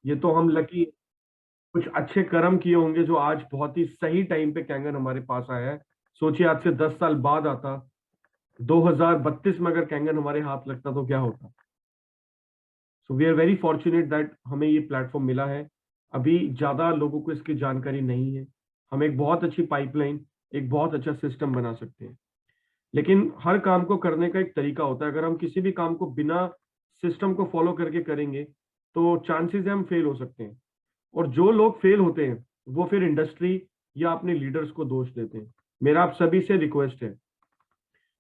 ये तो हम लकी, कुछ अच्छे कर्म किए होंगे जो आज बहुत ही सही टाइम पे कैंगन हमारे पास आया है। सोचिए आज से 10 साल बाद आता, 2032 में अगर कैंगन हमारे हाथ लगता तो क्या होता। So we are very fortunate that हमें ये प्लेटफॉर्म मिला है। अभी ज्यादा लोगों को इसकी जानकारी नहीं है। हम एक बहुत अच्छी पाइपलाइन, एक बहुत अच्छा सिस्टम बना सकते हैं। लेकिन हर काम को करने का एक तरीका होता है। अगर हम किसी भी काम को बिना सिस्टम को फॉलो करके करेंगे तो चांसेस है हम फेल हो सकते हैं। और जो लोग फेल होते हैं वो फिर इंडस्ट्री या अपने लीडर्स को दोष देते हैं। मेरा आप सभी से रिक्वेस्ट है,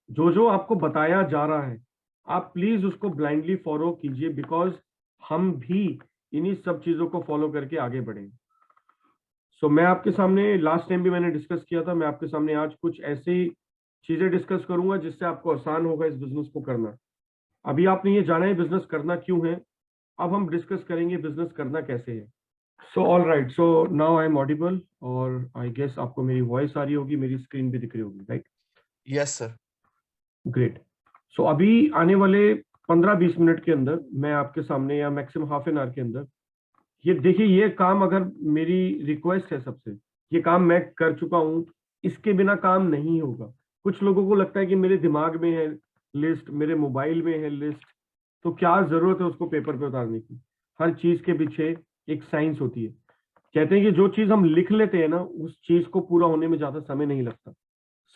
जो जो आपको बताया जा रहा है आप प्लीज उसको ब्लाइंडली फॉलो कीजिए, बिकॉज हम भी इन्हीं सब चीजों को फॉलो करके आगे बढ़ेंगे। सो मैं आपके सामने, लास्ट टाइम भी मैंने डिस्कस किया था, मैं आपके सामने आज कुछ ऐसी चीजें डिस्कस करूंगा जिससे आपको आसान होगा इस बिजनेस को करना। अभी आपने ये जाना है बिजनेस करना क्यों है, अब हम डिस्कस करेंगे बिजनेस करना कैसे है। So all right, so now I am audible, और आई गेस आपको मेरी वॉइस आ रही होगी, मेरी स्क्रीन भी दिख रही होगी, राइट? Yes sir. ग्रेट। सो अभी आने वाले 15-20 मिनट के अंदर मैं आपके सामने, या मैक्सिमम हाफ एन आवर के अंदर, ये देखिए, ये काम अगर, मेरी रिक्वेस्ट है सबसे, ये काम मैं कर चुका हूं, इसके बिना काम नहीं होगा। कुछ लोगों को लगता है कि मेरे दिमाग में है लिस्ट, मेरे मोबाइल में है लिस्ट, तो क्या जरूरत है उसको पेपर पे उतारने की। हर चीज के पीछे एक साइंस होती है। कहते हैं कि जो चीज हम लिख लेते हैं ना, उस चीज को पूरा होने में ज्यादा समय नहीं लगता।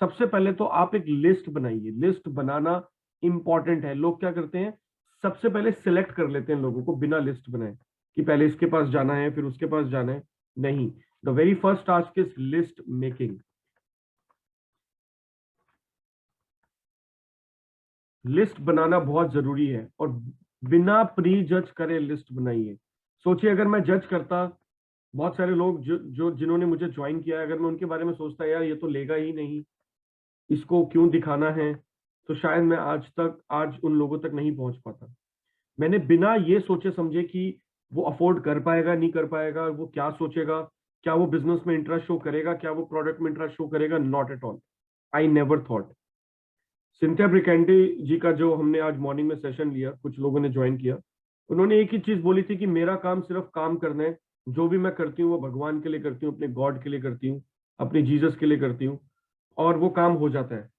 सबसे पहले तो आप एक लिस्ट बनाइए। लिस्ट बनाना इंपॉर्टेंट है। लोग क्या करते हैं, सबसे पहले सिलेक्ट कर लेते हैं लोगों को बिना लिस्ट बनाए, कि पहले इसके पास जाना है फिर उसके पास जाना है। नहीं, the very first task is list making. List बनाना बहुत जरूरी है, और बिना प्री जज करे लिस्ट बनाइए। सोचिए अगर मैं जज करता, बहुत सारे लोग जो जिन्होंने मुझे ज्वाइन किया है, अगर मैं उनके बारे में सोचता यार ये तो लेगा ही नहीं, इसको क्यों दिखाना है, तो शायद मैं आज उन लोगों तक नहीं पहुंच पाता। मैंने बिना ये सोचे समझे कि वो अफोर्ड कर पाएगा नहीं कर पाएगा, वो क्या सोचेगा, क्या वो बिजनेस में इंटरेस्ट शो करेगा, क्या वो प्रोडक्ट में इंटरेस्ट शो करेगा, not at all. I never thought. Cynthia ब्रिकेंटी जी का जो हमने आज मॉर्निंग में सेशन लिया, कुछ लोगों ने ज्वाइन किया, उन्होंने एक ही चीज बोली थी कि मेरा काम सिर्फ काम करना है। जो भी मैं करती हूँ वो भगवान के लिए करती हूँ, अपने गॉड के लिए करती हूँ, अपने जीसस के लिए करती हूँ, और वो काम हो जाता है।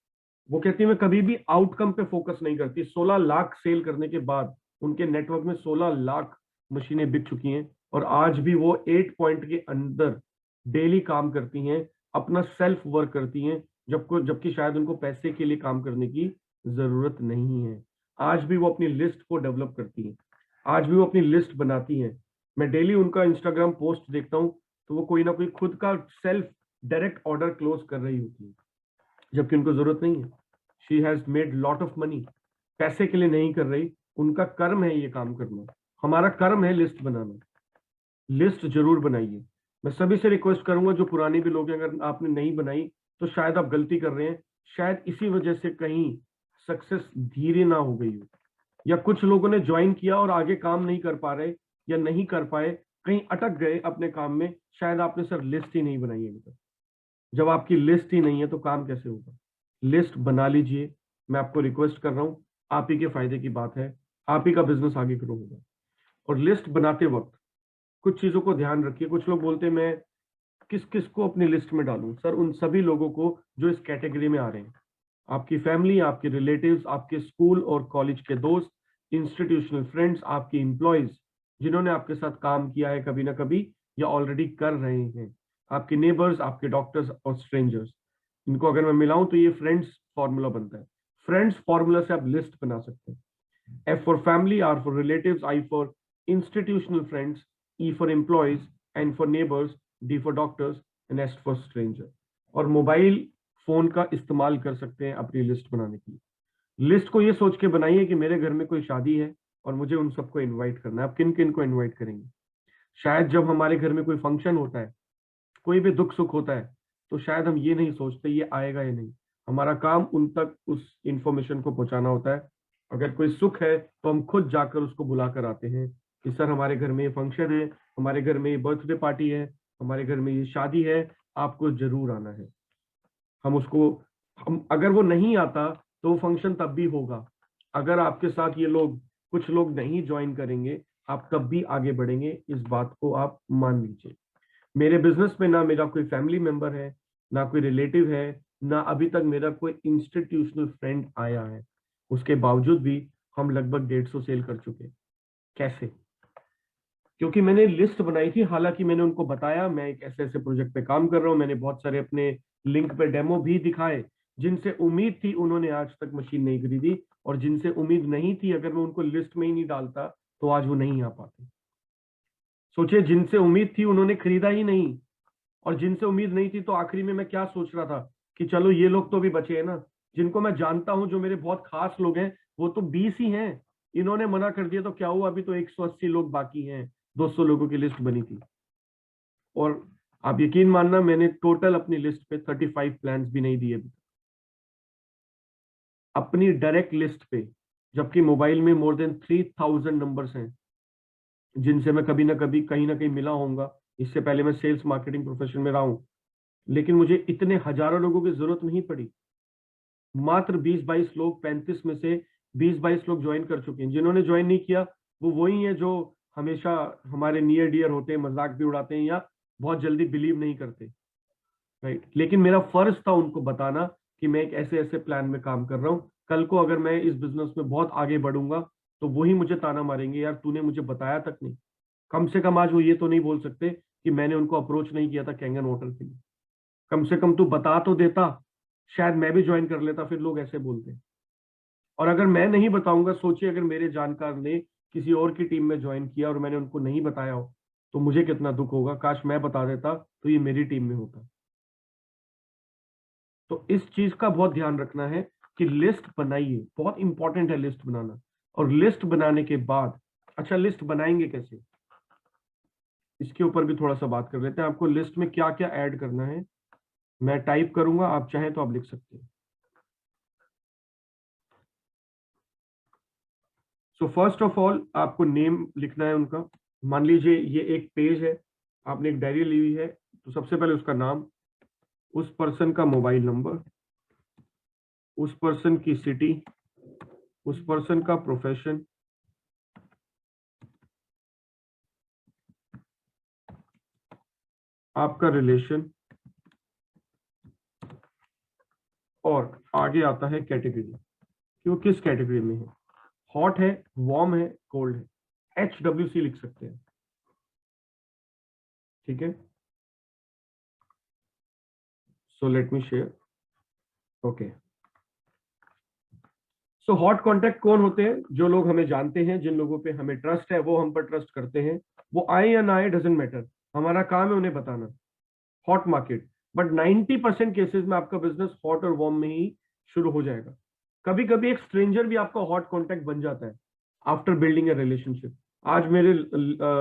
वो कहती है मैं कभी भी आउटकम पे फोकस नहीं करती। 16 लाख सेल करने के बाद उनके नेटवर्क में 16 लाख मशीनें बिक चुकी हैं, और आज भी वो 8 पॉइंट के अंदर डेली काम करती हैं, अपना सेल्फ वर्क करती हैं, जबकि शायद उनको पैसे के लिए काम करने की जरूरत नहीं है। आज भी वो अपनी लिस्ट को डेवलप करती हैं, आज भी वो अपनी लिस्ट बनाती हैं। मैं डेली उनका इंस्टाग्राम पोस्ट देखता हूँ, तो वो कोई ना कोई खुद का सेल्फ डायरेक्ट ऑर्डर क्लोज कर रही होती है, जबकि उनको जरूरत नहीं है। She has made lot of money, पैसे के लिए नहीं कर रही, उनका कर्म है ये काम करना। हमारा कर्म है लिस्ट बनाना। लिस्ट जरूर बनाइए। मैं सभी से रिक्वेस्ट करूंगा, जो पुराने भी लोग हैं, अगर आपने नहीं बनाई तो शायद आप गलती कर रहे हैं। शायद इसी वजह से कहीं सक्सेस धीरे ना हो गई हो, या कुछ लोगों ने ज्वाइन किया और आगे काम नहीं कर पा रहे, या नहीं कर पाए, कहीं अटक गए अपने काम में। शायद आपने सर लिस्ट ही नहीं बनाई है अभी तक। जब आपकी लिस्ट ही नहीं है तो काम कैसे होगा। लिस्ट बना लीजिए। मैं आपको रिक्वेस्ट कर रहा हूं, आप ही के फायदे की बात है, आप ही का बिजनेस आगे ग्रो होगा। और लिस्ट बनाते वक्त कुछ चीजों को ध्यान रखिए। कुछ लोग बोलते हैं मैं किस किस को अपनी लिस्ट में डालूं। सर उन सभी लोगों को जो इस कैटेगरी में आ रहे हैं, आपकी फैमिली, आपके रिलेटिव्स, आपके स्कूल और कॉलेज के दोस्त, इंस्टीट्यूशनल फ्रेंड्स, आपके एम्प्लॉयज जिन्होंने आपके साथ काम किया है कभी ना कभी, या ऑलरेडी कर रहे हैं, आपके नेबर्स, आपके डॉक्टर्स और स्ट्रेंजर्स। इनको अगर मैं मिलाऊं तो ये फ्रेंड्स फॉर्मूला बनता है। फ्रेंड्स फॉर्मूला से आप लिस्ट बना सकते हैं। F for family, R for relatives, I for institutional friends, E for employees, N for neighbors, D for doctors, and S for stranger। और मोबाइल फोन का इस्तेमाल कर सकते हैं अपनी लिस्ट बनाने के लिए। लिस्ट को ये सोच के बनाइए कि मेरे घर में कोई शादी है और मुझे उन सबको इनवाइट करना है। आप किन किन को इनवाइट करेंगे। शायद जब हमारे घर में कोई फंक्शन होता है, कोई भी दुख सुख होता है, तो शायद हम ये नहीं सोचते ये आएगा या नहीं। हमारा काम उन तक उस इंफॉर्मेशन को पहुंचाना होता है। अगर कोई सुख है तो हम खुद जाकर उसको बुला कर आते हैं कि सर हमारे घर में ये फंक्शन है, हमारे घर में ये बर्थडे पार्टी है, हमारे घर में ये शादी है, आपको जरूर आना है। हम उसको, हम अगर वो नहीं आता तो वो फंक्शन तब भी होगा। अगर आपके साथ ये लोग, कुछ लोग नहीं ज्वाइन करेंगे, आप तब भी आगे बढ़ेंगे, इस बात को आप मान लीजिए। मेरे बिजनेस में ना मेरा कोई फैमिली मेंबर है, ना कोई रिलेटिव है, ना अभी तक मेरा कोई इंस्टीट्यूशनल फ्रेंड आया है। उसके बावजूद भी हम लगभग 150 सेल कर चुके हैं। कैसे? क्योंकि मैंने लिस्ट बनाई थी, हालांकि मैंने उनको बताया मैं एक ऐसे ऐसे प्रोजेक्ट पे काम कर रहा हूं, मैंने बहुत सारे अपने लिंक पे डेमो भी दिखाए। जिनसे उम्मीद थी उन्होंने आज तक मशीन नहीं खरीदी, और जिनसे उम्मीद नहीं थी, अगर मैं उनको लिस्ट में ही नहीं डालता तो आज वो नहीं आ पाते। सोचिए, जिनसे उम्मीद थी उन्होंने खरीदा ही नहीं, और जिनसे उम्मीद नहीं थी तो आखिरी में मैं क्या सोच रहा था कि चलो ये लोग तो भी बचे हैं ना, जिनको मैं जानता हूं, जो मेरे बहुत खास लोग हैं, वो तो 20 ही हैं। इन्होंने मना कर दिया तो क्या हुआ, अभी तो 180 लोग बाकी हैं। 200 लोगों की लिस्ट बनी थी, और आप यकीन मानना मैंने टोटल अपनी लिस्ट पे 35 प्लान्स भी नहीं दिए अभी तक। अपनी डायरेक्ट लिस्ट पे, जबकि मोबाइल में मोर देन 3000 नंबर्स हैं जिनसे मैं कभी ना कभी कहीं ना कहीं मिला होऊंगा। इससे पहले मैं सेल्स मार्केटिंग प्रोफेशन में रहा हूं, लेकिन मुझे इतने हजारों लोगों की जरूरत नहीं पड़ी। मात्र 20-22 लोग, 35 में से 20-22 लोग ज्वाइन कर चुके हैं। जिन्होंने ज्वाइन नहीं किया वो वही है जो हमेशा हमारे नियर डियर होते हैं, मजाक भी उड़ाते हैं या बहुत जल्दी बिलीव नहीं करते, राइट। लेकिन मेरा फर्ज था उनको बताना कि मैं एक ऐसे ऐसे प्लान में काम कर रहा हूँ। कल को अगर मैं इस बिजनेस में बहुत आगे बढ़ूंगा तो वही मुझे ताना मारेंगे, यार तूने मुझे बताया तक नहीं। कम से कम आज वो ये तो नहीं बोल सकते कि मैंने उनको अप्रोच नहीं किया था कैंगन वाटर के लिए। कम से कम तू बता तो देता, शायद मैं भी ज्वाइन कर लेता। फिर लोग ऐसे बोलते हैं। और अगर मैं नहीं बताऊंगा, सोचिए अगर मेरे जानकार ने किसी और की टीम में ज्वाइन किया और मैंने उनको नहीं बताया हो, तो मुझे कितना दुख होगा। काश मैं बता देता तो ये मेरी टीम में होता। तो इस चीज का बहुत ध्यान रखना है कि लिस्ट बनाइए, बहुत इंपॉर्टेंट है लिस्ट बनाना। और लिस्ट बनाने के बाद, अच्छा लिस्ट बनाएंगे कैसे, इसके ऊपर भी थोड़ा सा बात कर लेते हैं। आपको लिस्ट में क्या क्या ऐड करना है मैं टाइप करूंगा, आप चाहें तो आप लिख सकते हैं। सो फर्स्ट ऑफ ऑल आपको नेम लिखना है उनका। मान लीजिए ये एक पेज है, आपने एक डायरी ली हुई है, तो सबसे पहले उसका नाम, उस पर्सन का मोबाइल नंबर, उस पर्सन की सिटी, उस पर्सन का प्रोफेशन, आपका रिलेशन, और आगे आता है कैटेगरी कि वो किस कैटेगरी में है। हॉट है, वार्म है, कोल्ड है, HWC लिख सकते हैं, ठीक है। So let me share, okay. So hot contact कौन होते हैं? जो लोग हमें जानते हैं, जिन लोगों पे हमें ट्रस्ट है, वो हम पर ट्रस्ट करते हैं। वो आए या ना आए डजेंट मैटर, हमारा काम है उन्हें बताना। हॉट मार्केट, बट 90% केसेस में आपका बिजनेस हॉट और वार्म में ही शुरू हो जाएगा। कभी कभी एक स्ट्रेंजर भी आपका हॉट कॉन्टैक्ट बन जाता है आफ्टर बिल्डिंग ए रिलेशनशिप। आज मेरे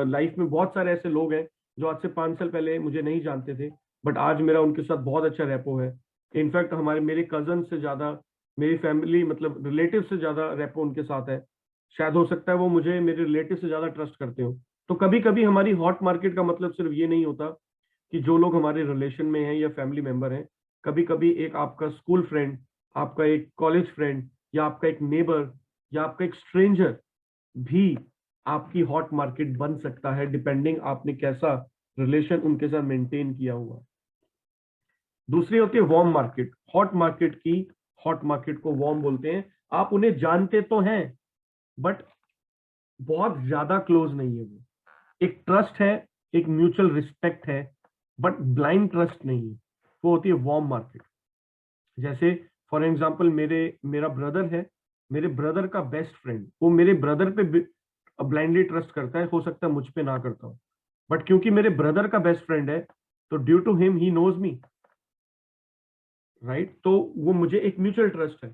लाइफ में बहुत सारे ऐसे लोग हैं जो आज से 5 साल पहले मुझे नहीं जानते थे, बट आज मेरा उनके साथ बहुत अच्छा रेपो है। इनफैक्ट हमारे मेरे कजन से ज्यादा, मेरी फैमिली मतलब रिलेटिव से ज्यादा रेपो उनके साथ है। शायद हो सकता है वो मुझे मेरे रिलेटिव से ज्यादा ट्रस्ट करते हो। तो कभी कभी हमारी हॉट मार्केट का मतलब सिर्फ ये नहीं होता कि जो लोग हमारे रिलेशन में हैं या फैमिली मेंबर हैं। कभी कभी एक आपका स्कूल फ्रेंड, आपका एक कॉलेज फ्रेंड, या आपका एक नेबर, या आपका एक स्ट्रेंजर भी आपकी हॉट मार्केट बन सकता है, डिपेंडिंग आपने कैसा रिलेशन उनके साथ मेंटेन किया हुआ। दूसरी होती है वार्म मार्केट। हॉट मार्केट को वार्म बोलते हैं। आप उन्हें जानते तो हैं, बट बहुत ज्यादा क्लोज नहीं है वो। एक ट्रस्ट है, एक म्यूचुअल रिस्पेक्ट है, बट ब्लाइंड ट्रस्ट नहीं है। वो होती है वार्म मार्केट। जैसे फॉर एग्जाम्पल मेरा ब्रदर है, मेरे ब्रदर का बेस्ट फ्रेंड, वो मेरे ब्रदर पे ब्लाइंडली ट्रस्ट करता है। हो सकता है मुझ पे ना करता हूँ, बट क्योंकि मेरे ब्रदर का बेस्ट फ्रेंड है, तो due to him he knows me, right. तो वो मुझे एक म्यूचुअल ट्रस्ट है।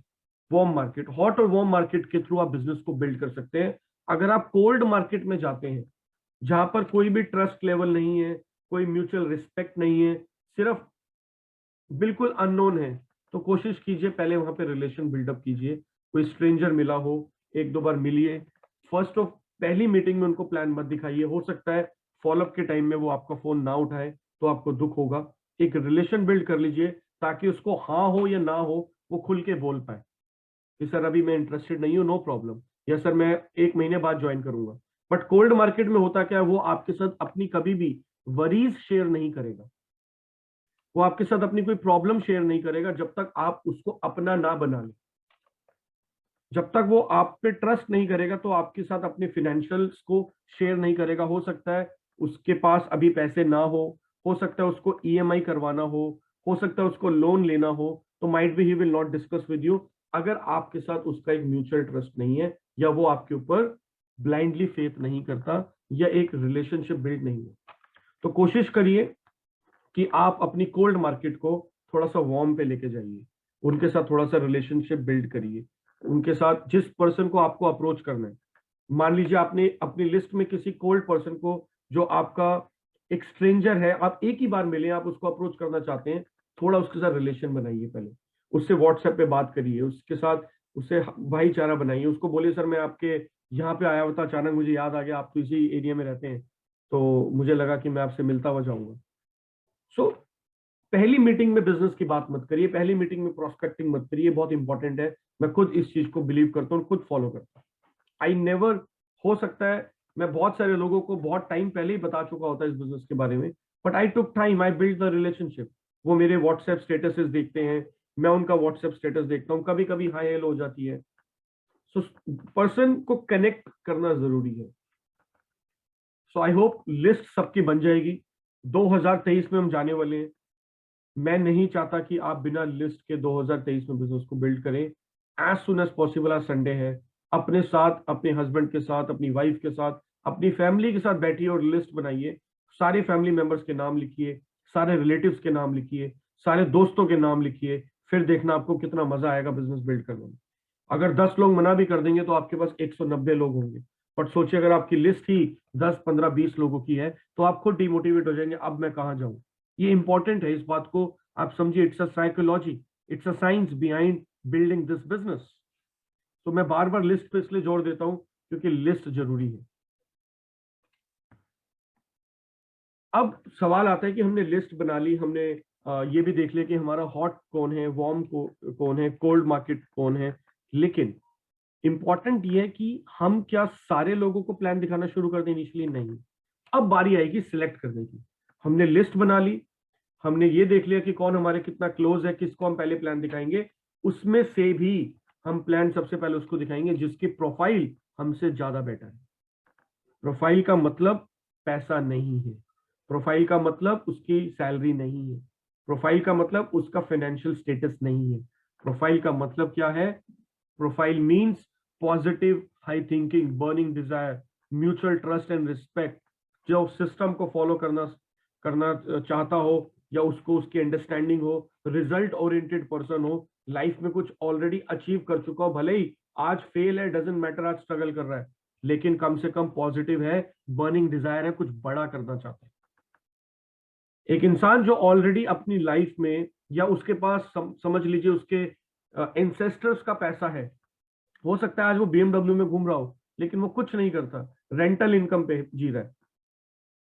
वार्म मार्केट, हॉट और वार्म मार्केट के थ्रू आप बिजनेस को बिल्ड कर सकते हैं। अगर आप कोल्ड मार्केट में जाते हैं, जहां पर कोई भी ट्रस्ट लेवल नहीं है, कोई म्यूचुअल रिस्पेक्ट नहीं है, सिर्फ बिल्कुल अननोन है, तो कोशिश कीजिए पहले वहां पे रिलेशन बिल्डअप कीजिए। कोई स्ट्रेंजर मिला हो, एक दो बार मिलिए। फर्स्ट ऑफ पहली मीटिंग में उनको प्लान मत दिखाइए। हो सकता है फॉलोअप के टाइम में वो आपका फोन ना उठाए, तो आपको दुख होगा। एक रिलेशन बिल्ड कर लीजिए, ताकि उसको हाँ हो या ना हो वो खुल के बोल पाए कि सर अभी मैं इंटरेस्टेड नहीं हूँ, नो प्रॉब्लम, या सर मैं 1 महीने बाद ज्वाइन करूंगा। बट कोल्ड मार्केट में होता क्या है, वो आपके साथ अपनी कभी भी वरीज शेयर नहीं करेगा, वो आपके साथ अपनी कोई प्रॉब्लम शेयर नहीं करेगा जब तक आप उसको अपना ना बना ले। जब तक वो आप पे ट्रस्ट नहीं करेगा तो आपके साथ अपने फिनेंशियल्स को शेयर नहीं करेगा। हो सकता है उसके पास अभी पैसे ना हो सकता है उसको ईएमआई करवाना हो सकता है उसको लोन लेना हो, तो might be he will not discuss with you अगर आपके साथ उसका एक म्यूचुअल ट्रस्ट नहीं है, या वो आपके ऊपर ब्लाइंडली फेथ नहीं करता, या एक रिलेशनशिप बिल्ड नहीं है। तो कोशिश करिए कि आप अपनी कोल्ड मार्केट को थोड़ा सा वार्म पे लेके जाइए, उनके साथ थोड़ा सा रिलेशनशिप बिल्ड करिए। उनके साथ जिस पर्सन को आपको अप्रोच करना है, मान लीजिए आपने अपनी लिस्ट में किसी कोल्ड पर्सन को, जो आपका एक स्ट्रेंजर है, आप एक ही बार मिले, आप उसको अप्रोच करना चाहते हैं, थोड़ा उसके साथ रिलेशन बनाइए। पहले उससे व्हाट्सएप पे बात करिए, उसके साथ उससे भाईचारा बनाइए। उसको बोलिए सर मैं आपके यहाँ पे आया हुआ था, अचानक मुझे याद आ गया आप तो इसी एरिया में रहते हैं, तो मुझे लगा कि मैं आपसे मिलता हुआ जाऊंगा। सो पहली मीटिंग में बिजनेस की बात मत करिए, पहली मीटिंग में प्रोस्पेक्टिंग मत करिए, बहुत इंपॉर्टेंट है। मैं खुद इस चीज को बिलीव करता हूँ, खुद फॉलो करता हूँ। आई नेवर, हो सकता है मैं बहुत सारे लोगों को बहुत टाइम पहले ही बता चुका होता है इस बिजनेस के बारे में, but I took time, I build the relationship. वो मेरे व्हाट्सएप स्टेटसेस देखते हैं, मैं उनका व्हाट्सएप स्टेटस देखता हूँ, कभी कभी हाई हेलो हो जाती है। सो पर्सन को कनेक्ट करना जरूरी है। सो आई होप लिस्ट सबकी बन जाएगी। 2023 में हम जाने वाले हैं। मैं नहीं चाहता कि आप बिना लिस्ट के 2023 में बिजनेस को बिल्ड करें। एज सुन एज पॉसिबल, आज संडे है, अपने साथ, अपने हस्बैंड के साथ, अपनी वाइफ के साथ, अपनी फैमिली के साथ बैठिए और लिस्ट बनाइए। सारे फैमिली मेंबर्स के नाम लिखिए, सारे रिलेटिव्स के नाम लिखिए, सारे दोस्तों के नाम लिखिए। फिर देखना आपको कितना मजा आएगा बिजनेस बिल्ड करने में। अगर 10 लोग मना भी कर देंगे तो आपके पास 190 लोग होंगे। बट सोचिए अगर आपकी लिस्ट ही 10, 15, 20 लोगों की है, तो आप खुद डिमोटिवेट हो जाएंगे, अब मैं कहाँ जाऊं। ये इंपॉर्टेंट है, इस बात को आप समझिए। It's a psychology, it's a science behind building this business. तो मैं बार बार लिस्ट पे इसलिए जोर देता हूं क्योंकि लिस्ट जरूरी है। अब सवाल आता है कि हमने लिस्ट बना ली, हमने ये भी देख लिया कि हमारा हॉट कौन है, वार्म कौन है, कोल्ड मार्केट कौन है, लेकिन इंपॉर्टेंट ये है कि हम क्या सारे लोगों को प्लान दिखाना शुरू कर दें इनिशियली? नहीं। अब बारी आएगी सिलेक्ट करने की। हमने लिस्ट बना ली, हमने ये देख लिया कि कौन हमारे कितना क्लोज है, किसको हम पहले प्लान दिखाएंगे। उसमें से भी हम प्लान सबसे पहले उसको दिखाएंगे जिसकी प्रोफाइल हमसे ज्यादा बेटर है। प्रोफाइल का मतलब पैसा नहीं है, प्रोफाइल का मतलब उसकी सैलरी नहीं है, प्रोफाइल का मतलब उसका फाइनेंशियल स्टेटस नहीं है। प्रोफाइल का मतलब क्या है? Profile means positive, high thinking, burning desire, mutual trust and respect, जो सिस्टम को फॉलो करना करना चाहता हो, या उसको उसकी अंडरस्टैंडिंग हो, रिजल्ट ओरिएंटेड पर्सन हो, लाइफ में कुछ ऑलरेडी अचीव कर चुका हो, भले ही आज फेल है, डजेंट मैटर, आज स्ट्रगल कर रहा है, लेकिन कम से कम पॉजिटिव है, बर्निंग डिजायर है, कुछ बड़ा करना चाहता है। एक इंसान जो ऑलरेडी अपनी लाइफ में, या उसके पास समझ लीजिए उसके एंसेस्टर्स का पैसा है, हो सकता है आज वो बीएमडब्ल्यू में घूम रहा हो, लेकिन वो कुछ नहीं करता, रेंटल इनकम पे जी रहा है।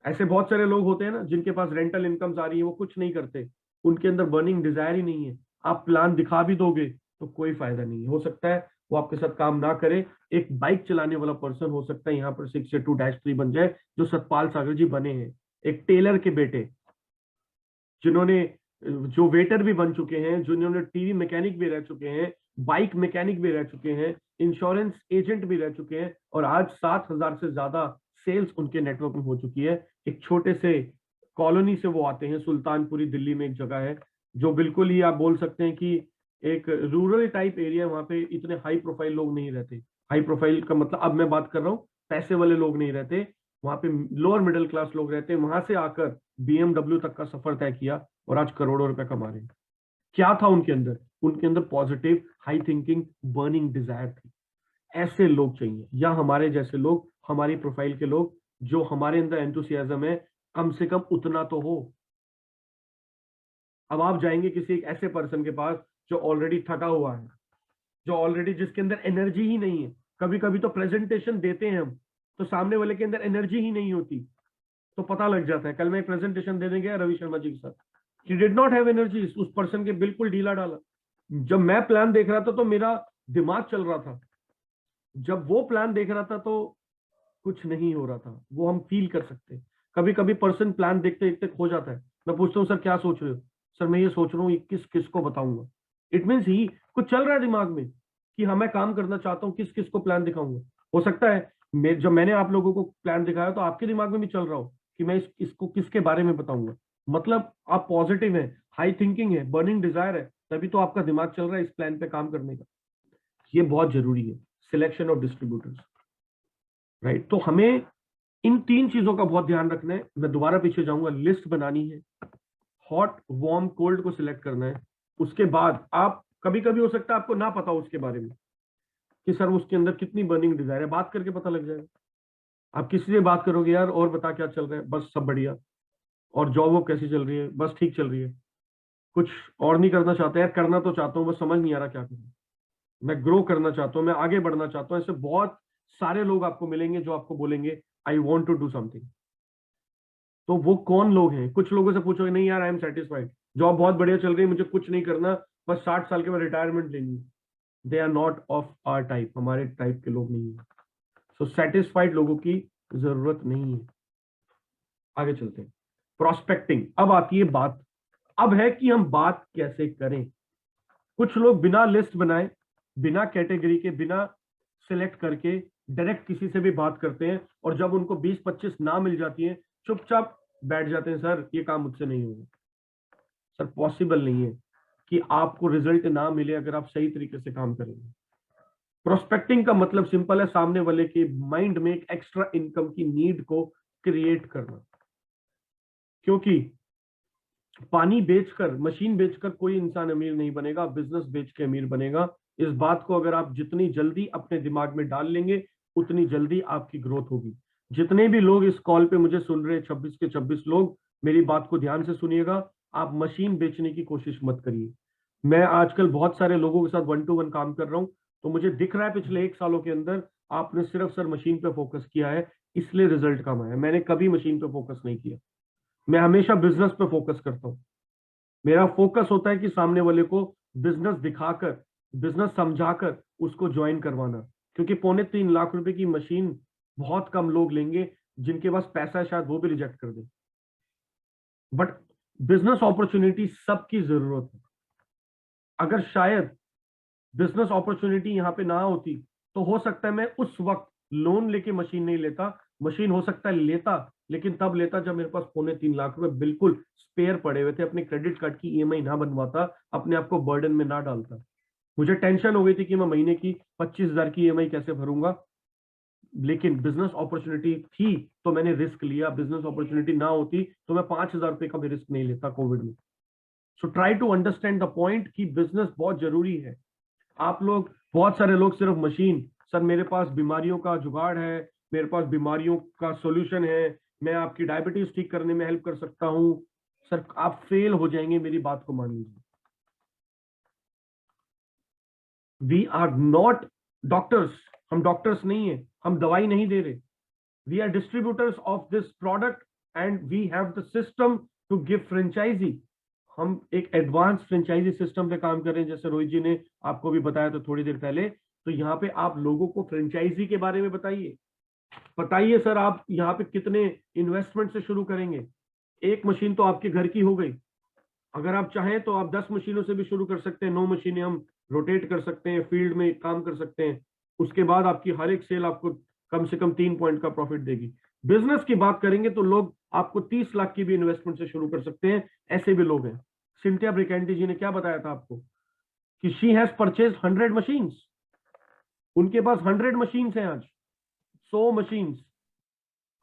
ऐसे बहुत सारे लोग होते हैं ना जिनके पास रेंटल इनकम्स आ रही है, वो कुछ नहीं करते, उनके अंदर बर्निंग डिजायर ही नहीं है। आप प्लान दिखा भी दोगे तो कोई फायदा नहीं है। हो सकता है वो आपके साथ काम ना करे। एक बाइक चलाने वाला पर्सन हो सकता है यहाँ पर 682-3 बन जाए, जो सतपाल सागर जी बने हैं। एक टेलर के बेटे, जिन्होंने, जो वेटर भी बन चुके हैं, जिन्होंने टीवी मैकेनिक भी रह चुके हैं, बाइक मैकेनिक भी रह चुके हैं, इंश्योरेंस एजेंट भी रह चुके हैं, और आज 7,000 से ज्यादा सेल्स उनके नेटवर्क में हो चुकी है। एक छोटे से कॉलोनी से वो आते हैं, सुल्तानपुरी दिल्ली में एक जगह है, जो बिल्कुल ही आप बोल सकते हैं कि एक रूरल टाइप एरिया है। वहां पे इतने हाई प्रोफाइल लोग नहीं रहते। हाई प्रोफाइल का मतलब अब मैं बात कर रहा हूँ, पैसे वाले लोग नहीं रहते वहां पे, लोअर मिडिल क्लास लोग रहते हैं। वहां से आकर बीएमडब्ल्यू तक का सफर तय किया और आज करोड़ों रुपए कमा रहे हैं। क्या था उनके अंदर? उनके अंदर positive, high thinking, burning desire थी। ऐसे लोग चाहिए, या हमारे जैसे लोग, हमारी प्रोफाइल के लोग, जो हमारे अंदर एंथुसियाज्म है, कम से कम उतना तो हो। अब आप जाएंगे किसी एक ऐसे पर्सन के पास जो ऑलरेडी थका हुआ है, जो ऑलरेडी, जिसके अंदर एनर्जी ही नहीं है। कभी कभी तो प्रेजेंटेशन देते हैं हम, तो सामने वाले के अंदर एनर्जी ही नहीं होती, तो पता लग जाता है। कल मैं एक प्रेजेंटेशन देने गया रवि शर्मा जी के साथ, he did not have energy, उस पर्सन के बिल्कुल ढीला डाला। जब मैं प्लान देख रहा था तो मेरा दिमाग चल रहा था, जब वो प्लान देख रहा था तो कुछ नहीं हो रहा था, वो हम फील कर सकते हैं। कभी कभी पर्सन प्लान देखते देखते खो जाता है, मैं पूछता हूँ सर क्या सोच रहे हो, सर मैं ये सोच रहा हूँ ये किस किस को बताऊंगा। इट मीन्स ही कुछ चल रहा है दिमाग में कि हाँ मैं काम करना चाहता हूँ, किस किस को प्लान दिखाऊंगा। हो सकता है जब मैंने आप लोगों को प्लान दिखाया तो आपके दिमाग में भी चल रहा हो कि मैं इसको किसके बारे में बताऊंगा। मतलब आप पॉजिटिव है, हाई थिंकिंग है, बर्निंग डिजायर है, तभी तो आपका दिमाग चल रहा है इस प्लान पे काम करने का। ये बहुत जरूरी है, सिलेक्शन ऑफ डिस्ट्रीब्यूटर्स, राइट। तो हमें इन तीन चीजों का बहुत ध्यान रखना है। मैं दोबारा पीछे जाऊंगा, लिस्ट बनानी है, हॉट वार्म कोल्ड को सिलेक्ट करना है। उसके बाद आप कभी कभी हो सकता है आपको ना पता हो उसके बारे में कि सर उसके अंदर कितनी बर्निंग डिजायर है, बात करके पता लग जाएगा। आप किसी से बात करोगे, यार और बता क्या चल रहा है, बस सब बढ़िया। और जॉब वो कैसी चल रही है, बस ठीक चल रही है। कुछ और नहीं करना चाहते, यार करना तो चाहता हूँ, बस समझ नहीं आ रहा क्या करूँ। मैं ग्रो करना चाहता हूँ, मैं आगे बढ़ना चाहता हूँ। ऐसे बहुत सारे लोग आपको मिलेंगे जो आपको बोलेंगे I want to do something. तो वो कौन लोग हैं? कुछ लोगों से पूछोगे नहीं यार आई एम सेटिस्फाइड, जॉब बहुत बढ़िया चल रही है, मुझे कुछ नहीं करना, बस 60 साल के बाद रिटायरमेंट लेनी है। They are not of our type, हमारे टाइप के लोग नहीं है। सो सेटिस्फाइड लोगों की जरूरत नहीं है। आगे चलते हैं, प्रोस्पेक्टिंग। अब आती है बात, अब है कि हम बात कैसे करें। कुछ लोग बिना लिस्ट बनाए, बिना कैटेगरी के, बिना सिलेक्ट करके डायरेक्ट किसी से भी बात करते हैं, और जब उनको 20-25 ना मिल जाती है चुपचाप बैठ जाते हैं, सर ये काम मुझसे नहीं होगा। सर पॉसिबल नहीं है कि आपको रिजल्ट ना मिले अगर आप सही तरीके से काम करेंगे। प्रोस्पेक्टिंग का मतलब सिंपल है, सामने वाले के माइंड में एक एक्स्ट्रा इनकम की नीड को क्रिएट करना। क्योंकि पानी बेचकर, मशीन बेचकर कोई इंसान अमीर नहीं बनेगा, बिजनेस बेच के अमीर बनेगा। इस बात को अगर आप जितनी जल्दी अपने दिमाग में डाल लेंगे उतनी जल्दी आपकी ग्रोथ होगी। जितने भी लोग इस कॉल पे मुझे सुन रहे हैं, 26 के 26 लोग, मेरी बात को ध्यान से सुनिएगा। आप मशीन बेचने की कोशिश मत करिए। मैं आजकल बहुत सारे लोगों के साथ 1-to-1 काम कर रहा हूं, तो मुझे दिख रहा है पिछले 1 सालों के अंदर आपने सिर्फ सर मशीन पे फोकस किया है, इसलिए रिजल्ट कम आया। मैंने कभी मशीन पे फोकस नहीं किया, मैं हमेशा बिजनेस पे फोकस करता हूं। मेरा फोकस होता है कि सामने वाले को बिजनेस दिखाकर, बिजनेस समझाकर उसको ज्वाइन करवाना। क्योंकि 3.25 लाख रुपए की मशीन बहुत कम लोग लेंगे, जिनके पास पैसा है शायद वो भी रिजेक्ट कर दे। बट बिजनेस अपॉर्चुनिटी सबकी जरूरत है। अगर शायद बिजनेस अपॉर्चुनिटी यहाँ पे ना होती तो हो सकता है मैं उस वक्त लोन लेके मशीन नहीं लेता। मशीन हो सकता है लेता, लेकिन तब लेता जब मेरे पास 3.25 लाख रुपए बिल्कुल स्पेयर पड़े हुए थे, अपने क्रेडिट कार्ड की ईएमआई ना बनवाता, अपने आप को बर्डन में ना डालता। मुझे टेंशन हो गई थी कि मैं महीने की 25,000 की ईएमआई कैसे भरूंगा, लेकिन बिजनेस अपॉर्चुनिटी थी तो मैंने रिस्क लिया। बिजनेस अपॉर्चुनिटी ना होती तो मैं 5,000 रुपए का भी रिस्क नहीं लेता कोविड में। So try to understand the point कि बिजनेस बहुत जरूरी है। आप लोग, बहुत सारे लोग सिर्फ मशीन, सर मेरे पास बीमारियों का जुगाड़ है, मेरे पास बीमारियों का सॉल्यूशन है, मैं आपकी डायबिटीज ठीक करने में हेल्प कर सकता हूं। सर आप फेल हो जाएंगे, मेरी बात को मान लीजिए। वी आर नॉट डॉक्टर्स, हम डॉक्टर्स नहीं है, हम दवाई नहीं दे रहे। We are distributors of this product and we have the system to give franchisee. हम एक एडवांस फ्रेंचाइजी सिस्टम पे काम कर रहे हैं, जैसे रोहित जी ने आपको भी बताया तो थोड़ी देर पहले। तो यहाँ पे आप लोगों को फ्रेंचाइजी के बारे में बताइए, बताइए सर आप यहाँ पे कितने इन्वेस्टमेंट से शुरू करेंगे। एक मशीन तो आपके घर की हो गई, अगर आप चाहें तो आप 10 मशीनों से भी शुरू कर सकते हैं। 9 मशीनें हम रोटेट कर सकते हैं, फील्ड में काम कर सकते हैं। उसके बाद आपकी हर एक सेल आपको कम से कम 3 पॉइंट का प्रॉफिट देगी। बिजनेस की बात करेंगे तो लोग आपको 30 लाख की भी इन्वेस्टमेंट से शुरू कर सकते हैं, ऐसे भी लोग हैं। सिंथिया ब्रिकेंटी जी ने क्या बताया था आपको कि शी हैज परचेज 100 मशीन्स, उनके पास 100 मशीन्स हैं आज, 100 मशीन्स।